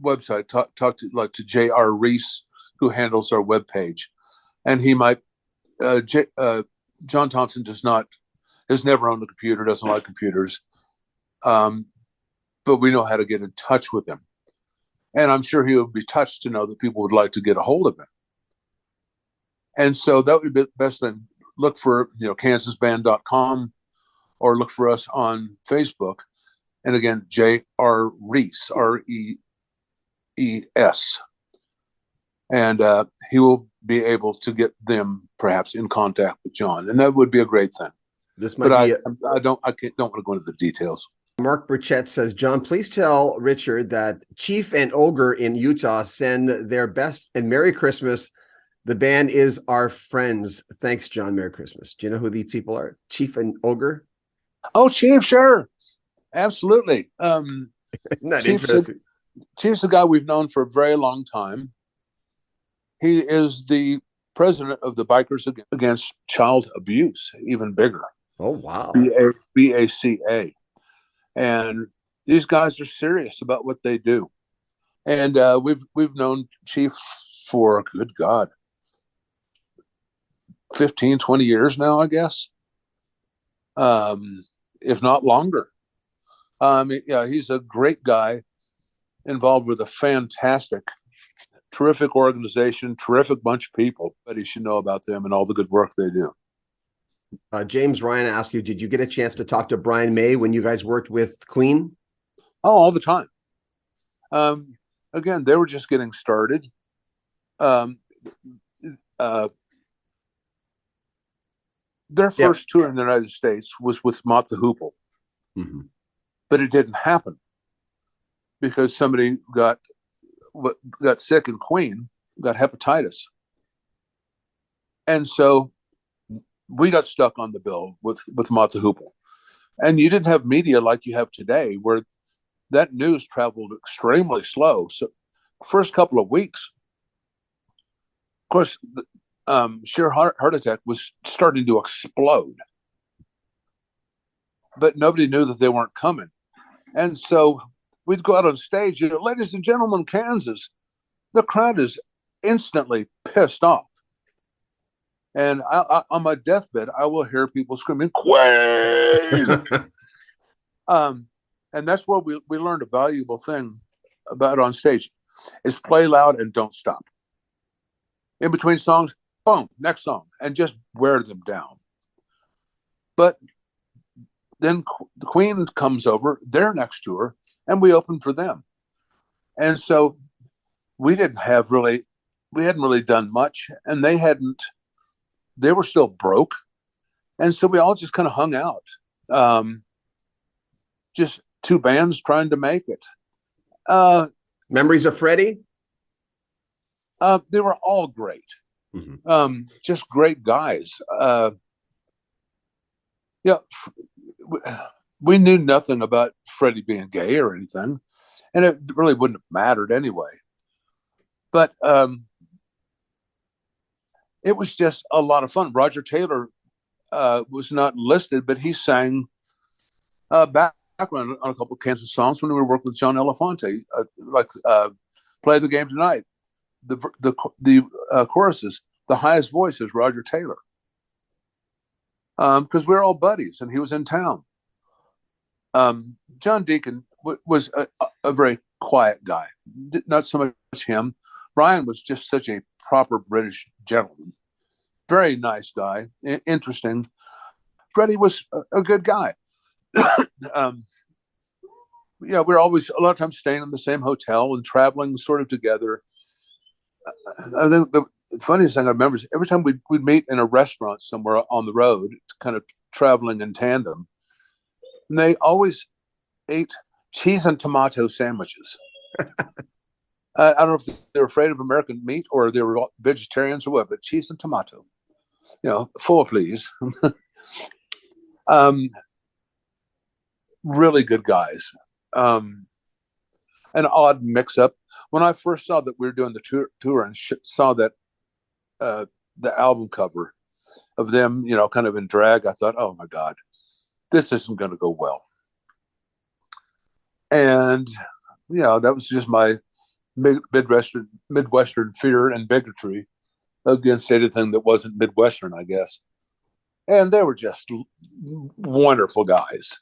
website. Talk to J.R. Reese, who handles our webpage, and he might. John Thompson has never owned a computer, doesn't like computers, but we know how to get in touch with him, and I'm sure he would be touched to know that people would like to get a hold of him. And so that would be the best thing. Look for kansasband.com, or look for us on Facebook. And again, J.R. Reese, R-E-E-S. And he will be able to get them perhaps in contact with John. And that would be a great thing. This might be I don't want to go into the details. Mark Burchett says, John, please tell Richard that Chief and Ogre in Utah send their best and Merry Christmas. The band is our friends. Thanks, John. Merry Christmas. Do you know who these people are? Chief and Ogre? Oh, Chief, sure. Absolutely. Not interesting. Chief's a guy we've known for a very long time. He is the president of the Bikers Against Child Abuse, even bigger. Oh, wow. BACA. And these guys are serious about what they do. And we've known Chief for, good God, 15, 20 years now, I guess, if not longer. He's a great guy involved with a fantastic, terrific organization, terrific bunch of people. But you should know about them and all the good work they do. James Ryan asked you, did you get a chance to talk to Brian May when you guys worked with Queen? Oh, all the time. Again, they were just getting started. Their first tour in the United States was with Mott the Hoople. Mm-hmm. But it didn't happen because somebody got sick in Queen, got hepatitis. And so we got stuck on the bill with Mott the Hoople. And you didn't have media like you have today, where that news traveled extremely slow. So first couple of weeks, of course, sheer heart attack was starting to explode, but nobody knew that they weren't coming. And so we'd go out on stage, ladies and gentlemen, Kansas. The crowd is instantly pissed off. And on my deathbed, I will hear people screaming, Queen! And that's where we learned a valuable thing about on stage is play loud and don't stop. In between songs, boom, next song, and just wear them down. But then the Queen comes over, their next tour, and we opened for them. And so we hadn't really done much, and they were still broke. And so we all just kind of hung out. Just two bands trying to make it. Memories of Freddie? They were all great. Mm-hmm. Just great guys. We knew nothing about Freddie being gay or anything, and it really wouldn't have mattered anyway. But it was just a lot of fun. Roger Taylor was not listed, but he sang background on a couple of Kansas songs when we were working with John Elefante, like "Play the Game Tonight." The choruses, the highest voice is Roger Taylor, because we're all buddies, and he was in town. John Deacon was a very quiet guy, not so much him. Brian was just such a proper British gentleman, very nice guy, interesting. Freddie was a good guy. We're always a lot of times staying in the same hotel and traveling sort of together. I think the funniest thing I remember is every time we'd meet in a restaurant somewhere on the road, kind of traveling in tandem, and they always ate cheese and tomato sandwiches. I don't know if they were afraid of American meat or they were vegetarians or what, but cheese and tomato. Four, please. Really good guys. An odd mix-up. When I first saw that we were doing the tour and saw that the album cover of them, kind of in drag, I thought, oh my God, this isn't going to go well. And that was just my Midwestern fear and bigotry against anything that wasn't Midwestern, I guess. And they were just wonderful guys.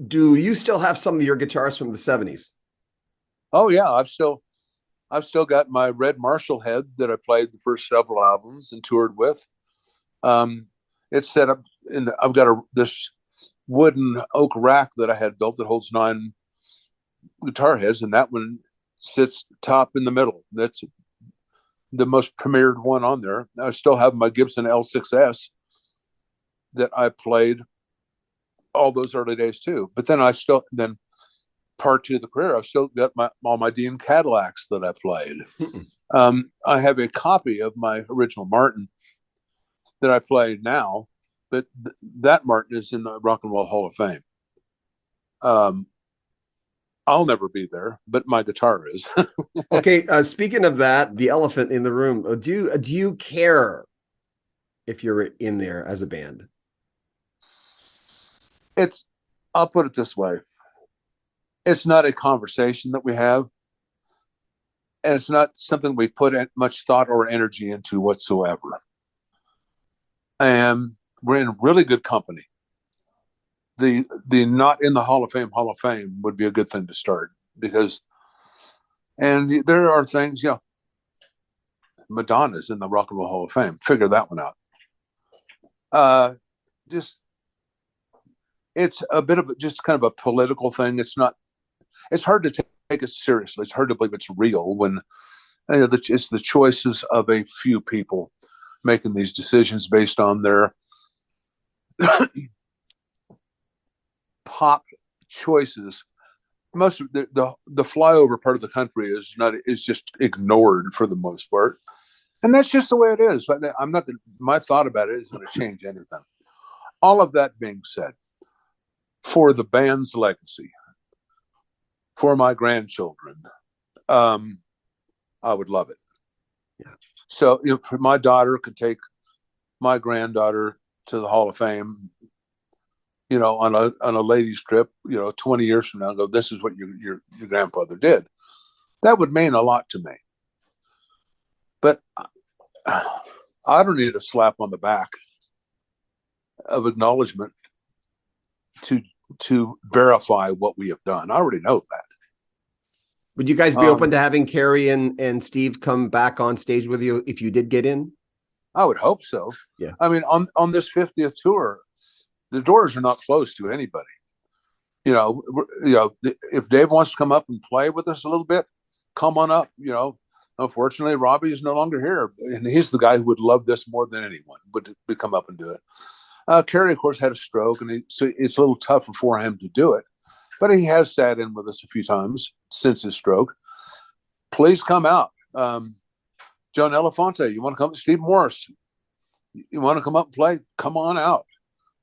Do you still have some of your guitars from the 70s? Oh yeah, I've still got my red Marshall head that I played the first several albums and toured with. It's set up I've got this wooden oak rack that I had built that holds 9 guitar heads, and that one sits top in the middle. That's the most premiered one on there. I still have my Gibson L6S that I played all those early days too. But then part 2 of the career, I've still got all my Dean Cadillacs that I played. I have a copy of my original Martin that I play now, but that Martin is in the Rock and Roll Hall of Fame. I'll never be there, but my guitar is. Okay, speaking of that, the elephant in the room, do you care if you're in there as a band? I'll put it this way. It's not a conversation that we have, and it's not something we put much thought or energy into whatsoever. And we're in really good company. The not in the Hall of Fame would be a good thing to start, because, and there are things, Madonna's in the Rock and Roll Hall of Fame. Figure that one out. It's a bit of just kind of a political thing. It's hard to take it seriously. It's hard to believe it's real when it's the choices of a few people making these decisions based on their pop choices. Most of the flyover part of the country is just ignored for the most part, and that's just the way it is. But my thought about it isn't going to change anything. All of that being said, for the band's legacy, for my grandchildren, I would love it. Yeah. So for my daughter could take my granddaughter to the Hall of Fame, on a ladies trip, 20 years from now, and go, this is what your grandfather did. That would mean a lot to me. But I don't need a slap on the back of acknowledgement to verify what we have done. I already know that. Would you guys be open to having Carrie and Steve come back on stage with you if you did get in? I would hope so. Yeah. I mean, on this 50th tour, the doors are not closed to anybody. If Dave wants to come up and play with us a little bit, come on up. Unfortunately, Robbie is no longer here, and he's the guy who would love this more than anyone would come up and do it. Kerry, of course, had a stroke, and so it's a little tougher for him to do it. But he has sat in with us a few times since his stroke. Please come out. Joan Elefante, you want to come? Steve Morris, you want to come up and play? Come on out.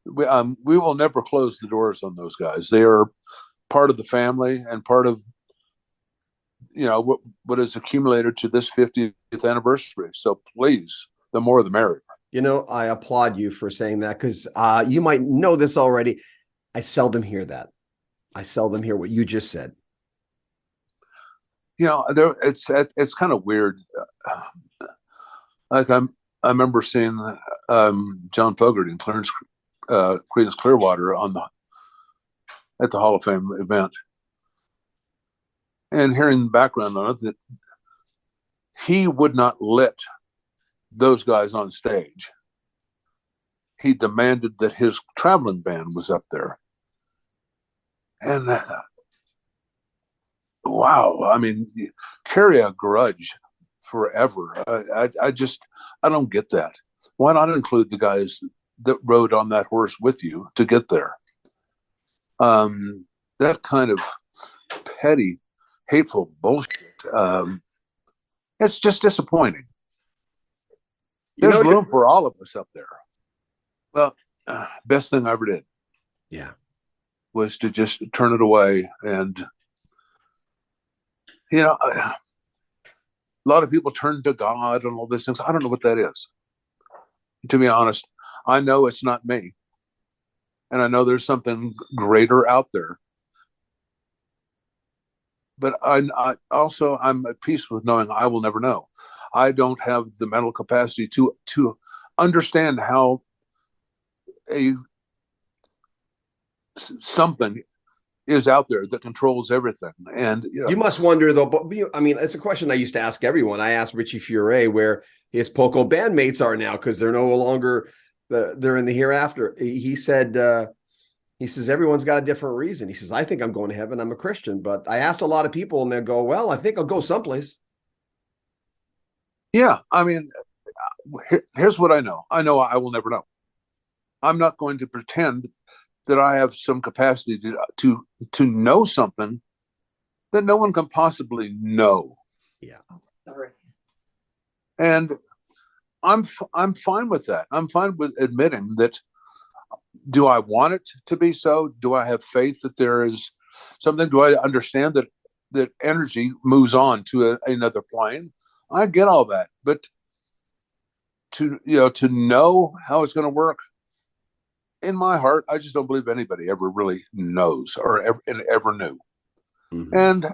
We will never close the doors on those guys. They are part of the family and part of what is accumulated to this 50th anniversary. So please, the more the merrier. I applaud you for saying that, because you might know this already. I seldom hear that. I seldom hear what you just said. It's kind of weird. Like I remember seeing John Fogerty and Creedence Clearwater at the Hall of Fame event, and hearing the background on it that he would not let those guys on stage. He demanded that his traveling band was up there. And wow, I mean, carry a grudge forever. I don't get that. Why not include the guys that rode on that horse with you to get there? That kind of petty, hateful bullshit. It's just disappointing. There's room for all of us up there. Well, best thing I ever did. Yeah. Was to just turn it away. And, a lot of people turn to God and all these things. I don't know what that is. To be honest, I know it's not me. And I know there's something greater out there. But I'm at peace with knowing I will never know. I don't have the mental capacity to understand how something is out there that controls everything. And you must wonder, though, but I mean, it's a question I used to ask everyone. I asked Richie Furay where his Poco bandmates are now, because they're no longer they're in the hereafter. He said everyone's got a different reason. He says, I think I'm going to heaven. I'm a Christian. But I asked a lot of people, and they'll go, well, I think I'll go someplace. Yeah. I mean, here's what I know. I know I will never know. I'm not going to pretend that I have some capacity to know something that no one can possibly know. Yeah. Sorry. And I'm fine with that. I'm fine with admitting that. Do I want it to be so? Do I have faith that there is something? Do I understand that energy moves on to another plane? I get all that, but to know how it's going to work, in my heart, I just don't believe anybody ever really knows or ever knew. Mm-hmm. And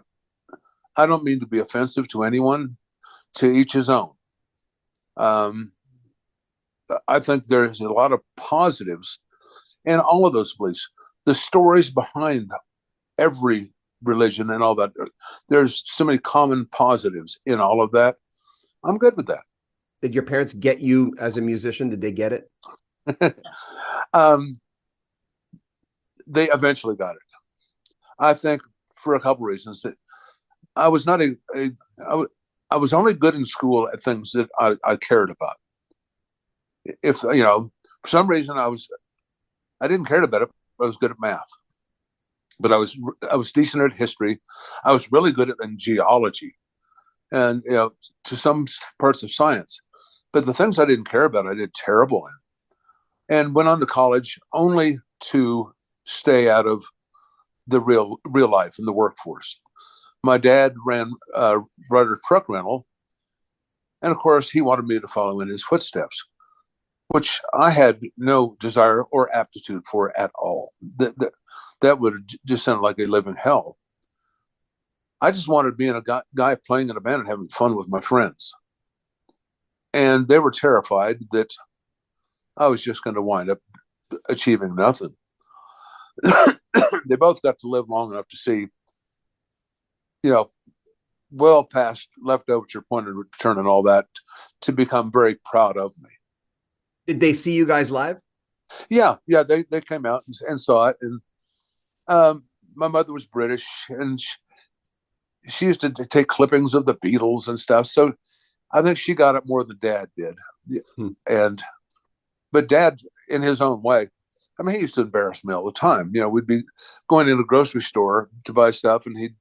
I don't mean to be offensive to anyone. To each his own. I think there's a lot of positives in all of those beliefs. The stories behind every religion and all that, there's so many common positives in all of that. I'm good with that. Did your parents get you as a musician? Did they get it? They eventually got it. I think for a couple of reasons. That I was not I was only good in school at things that I cared about. If for some reason I didn't care about it, but I was good at math. But I was decent at history. I was really good in geology, and to some parts of science. But the things I didn't care about, I did terrible in, and went on to college only to stay out of the real life and the workforce. My dad ran Rudder Truck Rental, and of course, he wanted me to follow in his footsteps, which I had no desire or aptitude for at all. That would just sound like a living hell. I just wanted being a guy playing in a band and having fun with my friends. And they were terrified that I was just going to wind up achieving nothing. They both got to live long enough to see, well past leftover to your point of return and all that, to become very proud of me. Did they see you guys live? Yeah, they came out and saw it. And my mother was British, and she used to take clippings of the Beatles and stuff. So I think she got it more than Dad did. But Dad, in his own way, I mean, he used to embarrass me all the time. We'd be going in a grocery store to buy stuff, and we'd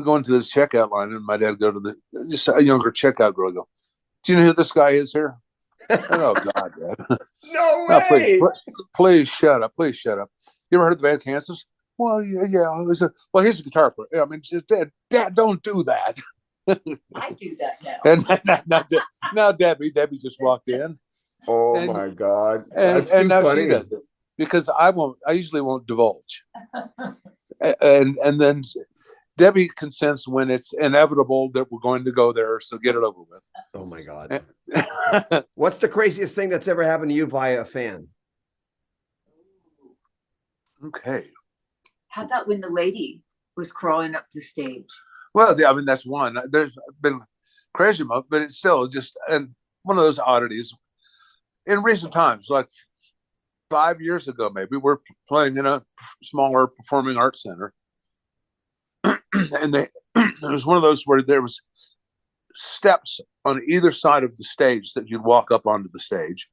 go into the checkout line, and my dad would go to just a younger checkout girl, go, "Do you know who this guy is here?" Oh God, Dad! No way! No, please shut up! Please shut up! You ever heard of the band Kansas? Well, yeah. Well, here's a guitar player. I mean, just Dad, don't do that. I do that now. And now Debbie just walked in. Oh my God! That's too now funny. She does it because I usually won't divulge. and then Debbie consents when it's inevitable that we're going to go there, so get it over with. Oh my God! What's the craziest thing that's ever happened to you via a fan? Okay. How about when the lady was crawling up the stage? Well, I mean, that's one. There's been crazy moments, but it's still just one of those oddities. In recent times, like 5 years ago, maybe, we're playing in a smaller performing arts center. And it was one of those where there was steps on either side of the stage that you'd walk up onto the stage.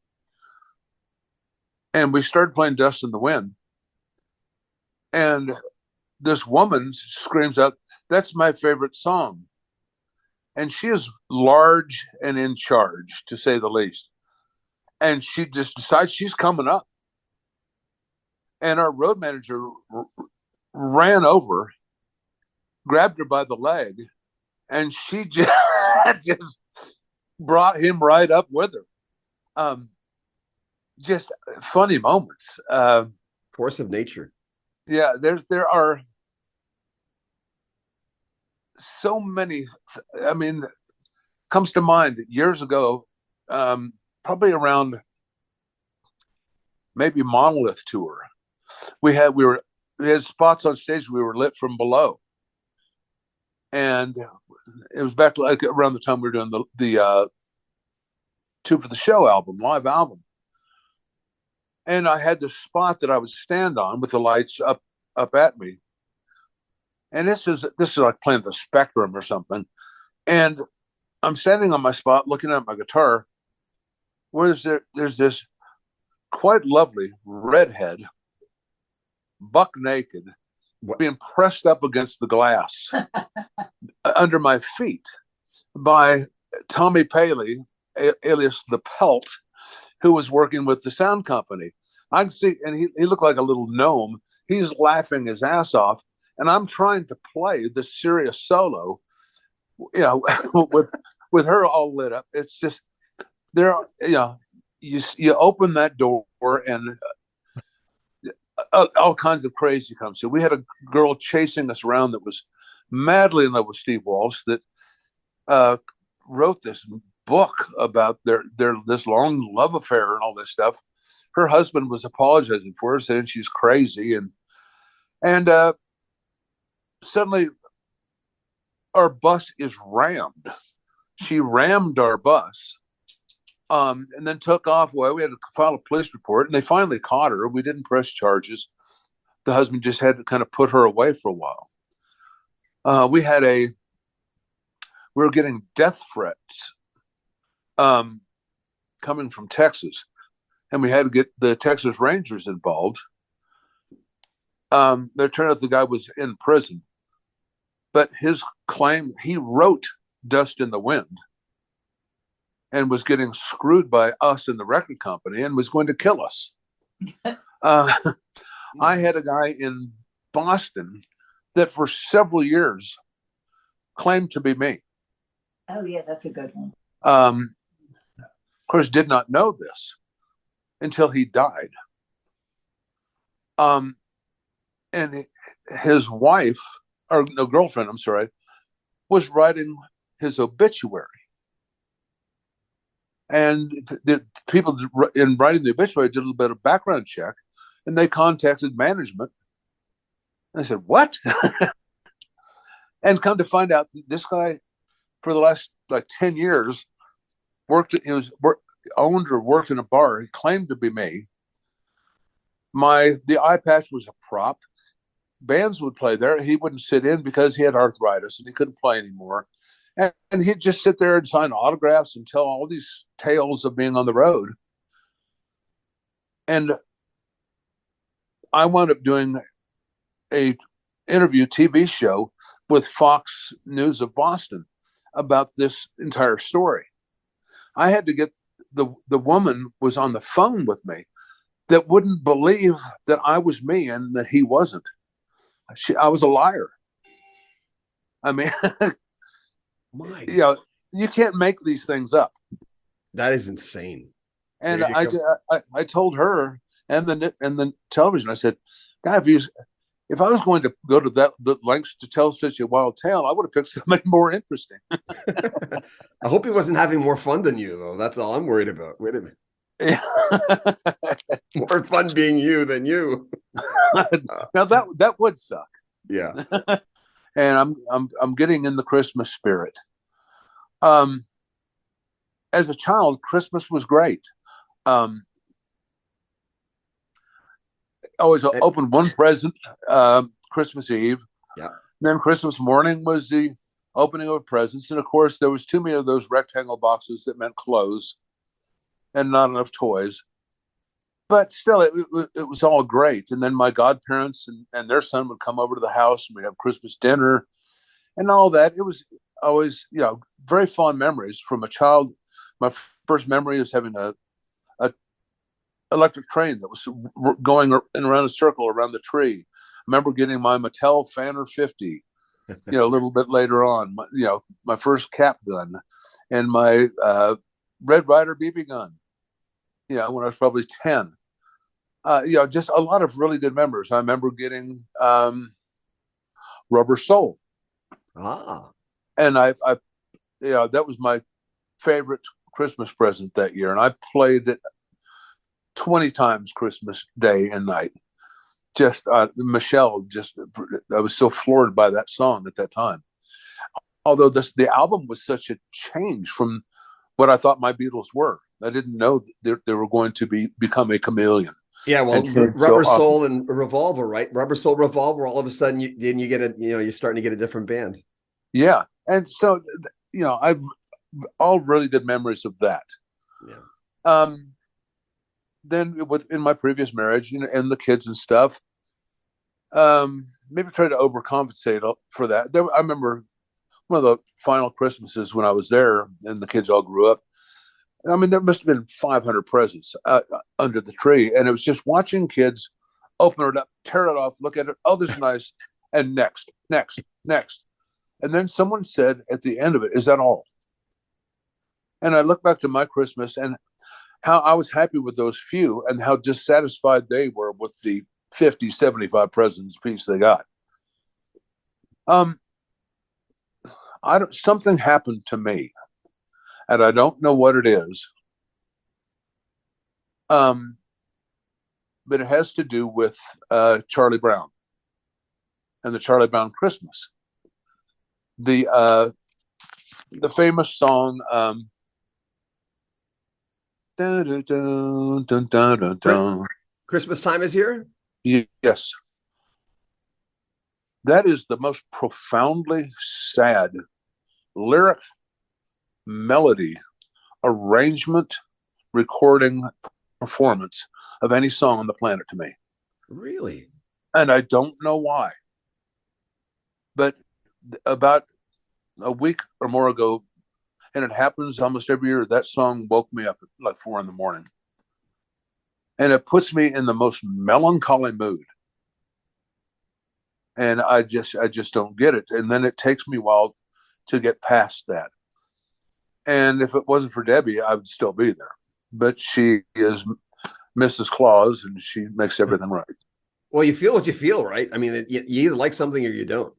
And we started playing Dust in the Wind. And this woman screams out, "That's my favorite song." And she is large and in charge, to say the least. And she just decides she's coming up. And our road manager ran over, grabbed her by the leg, and she just brought him right up with her. Just funny moments. Force of nature. Yeah, there are so many. I mean, comes to mind years ago, probably around maybe Monolith tour. We had spots on stage we were lit from below, and it was back like around the time we were doing the Two for the Show live album. And I had this spot that I would stand on with the lights up at me. And this is like playing the Spectrum or something. And I'm standing on my spot looking at my guitar, where there's this quite lovely redhead, buck naked, being pressed up against the glass under my feet by Tommy Paley, alias The Pelt, who was working with the sound company. I can see, and he looked like a little gnome. He's laughing his ass off, and I'm trying to play the serious solo, with her all lit up. It's just you open that door and all kinds of crazy comes through. We had a girl chasing us around that was madly in love with Steve Walsh that wrote this book about their this long love affair and all this stuff. Her husband was apologizing for her, saying she's crazy, and suddenly our bus is rammed. She rammed our bus, and then took off. Well, we had to file a police report, and they finally caught her. We didn't press charges. The husband just had to kind of put her away for a while. We were getting death threats coming from Texas, and we had to get the Texas Rangers involved. It turned out the guy was in prison, but his claim, he wrote Dust in the Wind and was getting screwed by us in the record company and was going to kill us. I had a guy in Boston that for several years claimed to be me. Oh yeah, that's a good one. Of course, did not know this until he died. And his wife, or no, girlfriend, I'm sorry, was writing his obituary. And the people in writing the obituary did a little bit of background check, and they contacted management. And I said, "What?" And come to find out, this guy, for the last like 10 years, owned or worked in a bar. He claimed to be me. The eye patch was a prop. Bands would play there. He wouldn't sit in because he had arthritis and he couldn't play anymore. And he'd just sit there and sign autographs and tell all these tales of being on the road. And I wound up doing a interview TV show with Fox News of Boston about this entire story. I had to get the woman was on the phone with me that wouldn't believe that I was me and that he wasn't. I was a liar. I mean, you can't make these things up. That is insane. And I told her and the television, I said, God, if I was going to go to the lengths to tell such a wild tale, I would have picked somebody more interesting. I hope he wasn't having more fun than you, though. That's all I'm worried about. Wait a minute. Yeah. More fun being you than you. Now that would suck. Yeah. And I'm getting in the Christmas spirit. As a child, Christmas was great. Always opened one present Christmas Eve. Yeah. Then Christmas morning was the opening of presents, and of course there was too many of those rectangle boxes that meant clothes and not enough toys. But still, it was all great. And then my godparents and their son would come over to the house, and we'd have Christmas dinner and all that. It was always, very fond memories from a child. My first memory is having a electric train that was going around a circle around the tree. I remember getting my Mattel Fanner 50, a little bit later on, my first cap gun and my Red Ryder BB gun, when I was probably 10. Just a lot of really good memories. I remember getting Rubber Soul. And I that was my favorite Christmas present that year. And I played it 20 times Christmas Day and night. Just Michelle, I was so floored by that song at that time. Although the album was such a change from what I thought my Beatles were. I didn't know that they were going to become a chameleon. Yeah, well, Rubber Soul and Revolver, right? Rubber Soul, Revolver. All of a sudden, you get you're starting to get a different band. Yeah, and so I've all really good memories of that. Yeah. Then in my previous marriage, and the kids and stuff, maybe try to overcompensate for that. I remember one of the final Christmases when I was there, and the kids all grew up. I mean, there must have been 500 presents under the tree, and it was just watching kids open it up, tear it off, look at it. Oh, this is nice, and next, and then someone said at the end of it, "Is that all?" And I look back to my Christmas and how I was happy with those few, and how dissatisfied they were with the 50, 75 presents piece they got. Something happened to me, and I don't know what it is. But it has to do with Charlie Brown and the Charlie Brown Christmas. The famous song, dun, dun, dun, dun, dun, dun. Christmas Time Is Here? Yes. That is the most profoundly sad lyric, melody, arrangement, recording, performance of any song on the planet to me. Really? And I don't know why. But about a week or more ago, and it happens almost every year, that song woke me up at like 4 a.m. And it puts me in the most melancholy mood. And I just don't get it. And then it takes me a while to get past that. And if it wasn't for Debbie, I would still be there. But she is Mrs. Claus, and she makes everything right. Well, you feel what you feel, right? I mean, you either like something or you don't.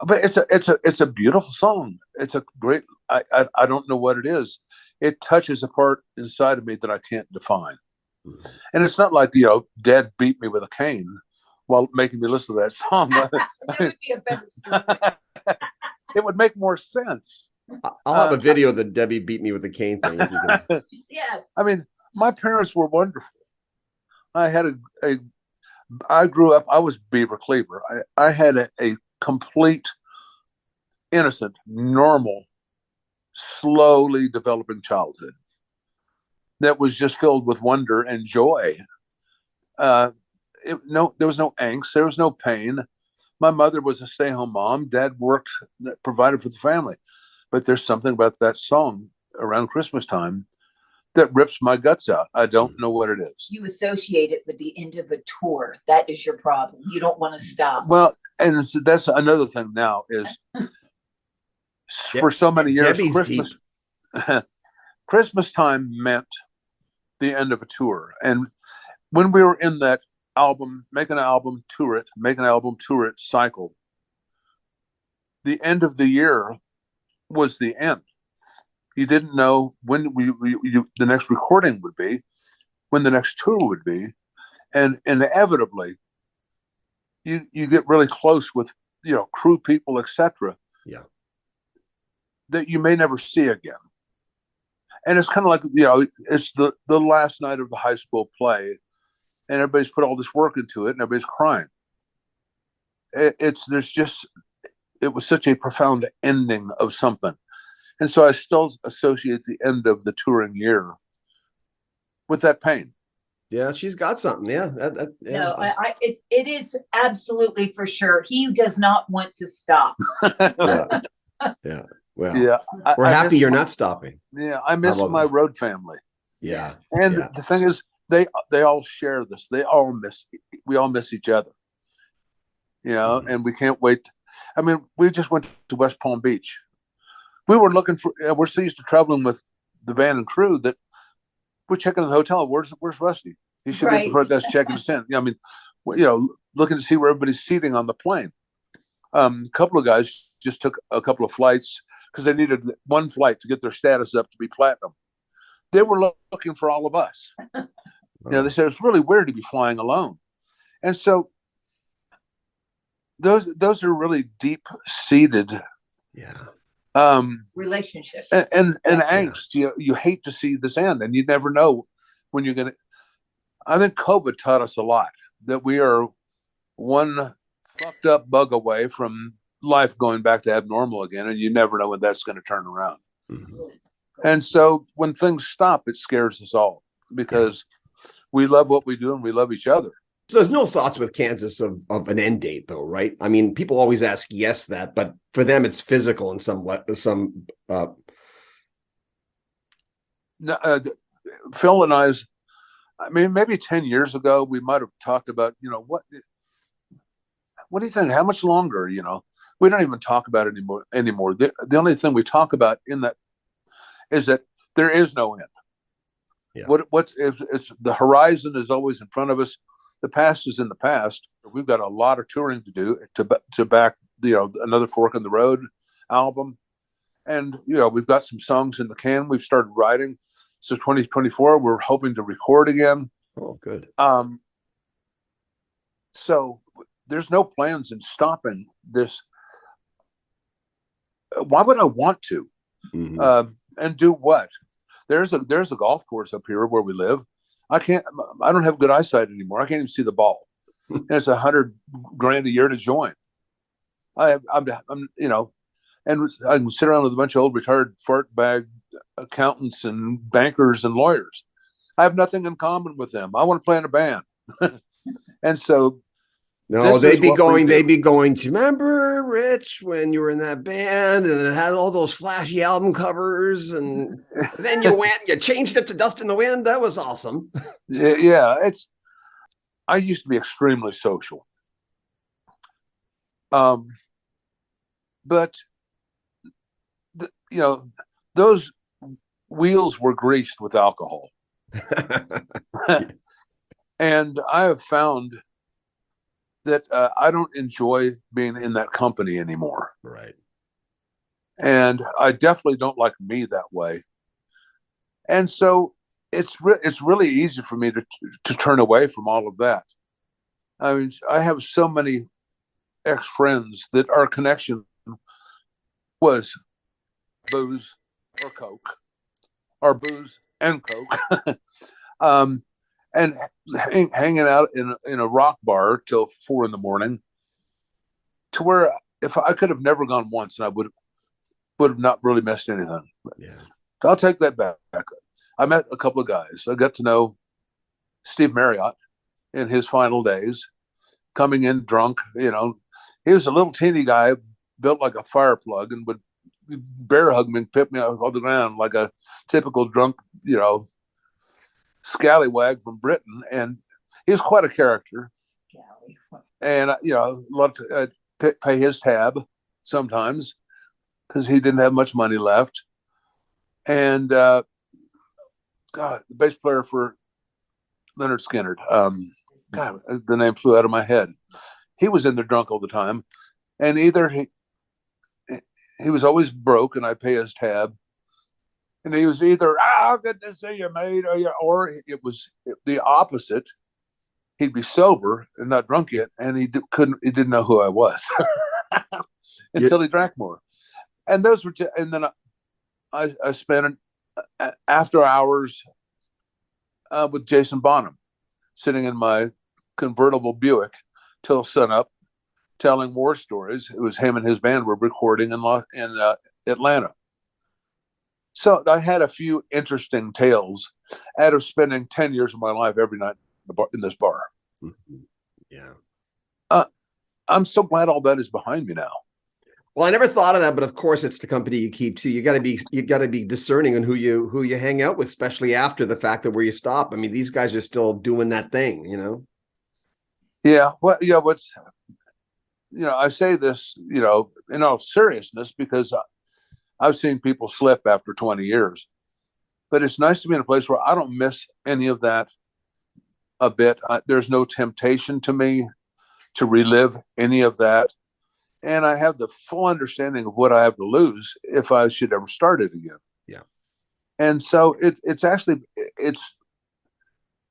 But it's a beautiful song. It's a great. I don't know what it is. It touches a part inside of me that I can't define. And it's not like, Dad beat me with a cane while making me listen to that song. That would be a better story. It would make more sense. I'll have a video that Debbie beat me with a cane thing. If you can. Yes. I mean, my parents were wonderful. I grew up, I was Beaver Cleaver. I had a complete, innocent, normal, slowly developing childhood that was just filled with wonder and joy. There was no angst. There was no pain. My mother was a stay-home mom. Dad worked, provided for the family. But there's something about that song around Christmas time that rips my guts out. I don't know what it is. You associate it with the end of a tour. That is your problem. You don't want to stop. Well, and that's another thing now is for so many years, Christmas time meant the end of a tour. And when we were in that make an album, tour it cycle, the end of the year was the end. You didn't know when the next recording would be, when the next tour would be, and inevitably, you get really close with crew people, etc. Yeah, that you may never see again. And it's kind of like it's the last night of the high school play, and everybody's put all this work into it, and everybody's crying. It was such a profound ending of something. And so I still associate the end of the touring year with that pain. Yeah, she's got something. Yeah. Yeah. No, it is absolutely for sure. He does not want to stop. Yeah. Yeah. Well, yeah. We're happy you're not stopping. Yeah. I miss my road family. Yeah. And the thing is, they all share this. We all miss each other. And we can't wait. I mean, we just went to West Palm Beach. We were looking for. We're so used to traveling with the band and crew that we're checking in the hotel. Where's Rusty? He should be at the front desk checking us in. I mean, looking to see where everybody's seating on the plane. A couple of guys just took a couple of flights because they needed one flight to get their status up to be platinum. They were looking for all of us. They said it's really weird to be flying alone, and so those are really deep seated. Yeah. Relationships and angst. You hate to see this end, and you never know when you're going to. I think COVID taught us a lot, that we are one fucked up bug away from life going back to abnormal again, and you never know when that's going to turn around. Mm-hmm. And so when things stop, it scares us all because we love what we do and we love each other. So there's no thoughts with Kansas of an end date, though, right? I mean, people always ask that, but for them, it's physical in some. Phil and I maybe 10 years ago, we might have talked about, what do you think? How much longer? We don't even talk about it anymore. The only thing we talk about in that is that there is no end. Yeah. It's the horizon is always in front of us. The past is in the past. We've got a lot of touring to do to back another Fork in the Road album, and we've got some songs in the can. We've started writing. So 2024, we're hoping to record again. Oh, good. So there's no plans in stopping this. Why would I want to? Mm-hmm. And do what? There's a golf course up here where we live. I don't have good eyesight anymore. I can't even see the ball. And it's $100,000 a year to join. I'm and I can sit around with a bunch of old retired fart bag accountants and bankers and lawyers. I have nothing in common with them. I want to play in a band. And so they'd be going to remember, Rich, when you were in that band and it had all those flashy album covers, and then you changed it to Dust in the Wind. That was awesome. Yeah, I used to be extremely social. But you know, those wheels were greased with alcohol. And I have found that I don't enjoy being in that company anymore. Right. And I definitely don't like me that way. And so it's really easy for me to turn away from all of that. I mean, I have so many ex-friends that our connection was booze or Coke, or booze and Coke. And hanging out in a rock bar till 4 a.m, to where if I could have never gone once, and I would have not really missed anything. Yeah. I'll take that back. I met a couple of guys. I got to know Steve Marriott in his final days, coming in drunk. You know, he was a little teeny guy, built like a fire plug, and would bear hug me and pick me off the ground like a typical drunk, you know, scallywag from Britain. And he was quite a character. And, you know, loved to pay his tab sometimes because he didn't have much money left. And, God, the bass player for Leonard Skinner, God, the name flew out of my head. He was in there drunk all the time. And either he was always broke and I'd pay his tab. And he was either, good to see you, mate, or it was the opposite. He'd be sober and not drunk yet, and he didn't know who I was until he drank more. And those were, and then I spent after hours with Jason Bonham, sitting in my convertible Buick till sunup, telling war stories. It was him and his band were recording in Atlanta. So I had a few interesting tales out of spending 10 years of my life every night in this bar. Mm-hmm. Yeah. I'm so glad all that is behind me now. Well, I never thought of that, but of course it's the company you keep too. You got to be discerning on who you hang out with, especially after the fact that where you stop. I mean, these guys are still doing that thing, you know? Yeah. Well, yeah. I say this, you know, in all seriousness, because I've seen people slip after 20 years, but it's nice to be in a place where I don't miss any of that a bit. There's no temptation to me to relive any of that. And I have the full understanding of what I have to lose if I should ever start it again. Yeah. And so it's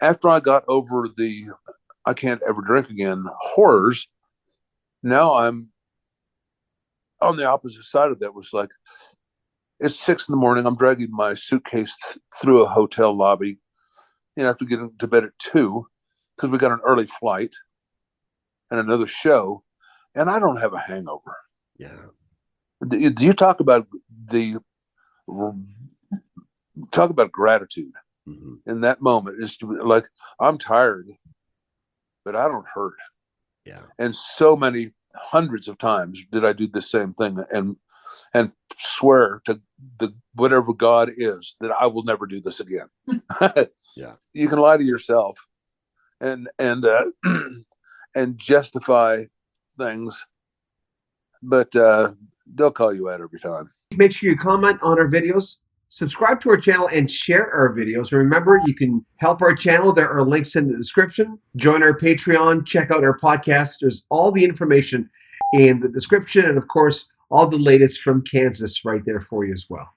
after I got over the I can't ever drink again horrors, now I'm on the opposite side of that. Was like, it's 6 a.m. I'm dragging my suitcase through a hotel lobby. You know, after getting to bed at 2 because we got an early flight and another show, and I don't have a hangover. Yeah. Do you talk about gratitude in that moment? Is to like, I'm tired, but I don't hurt. Yeah. And so many hundreds of times did I do the same thing and swear to the whatever God is that I will never do this again. Yeah. You can lie to yourself and justify things, but they'll call you out every time. Make sure you comment on our videos, subscribe to our channel, and share our videos. Remember, you can help our channel. There are links in the description. Join our Patreon. Check out our podcast. There's all the information in the description, and of course, all the latest from Kansas right there for you as well.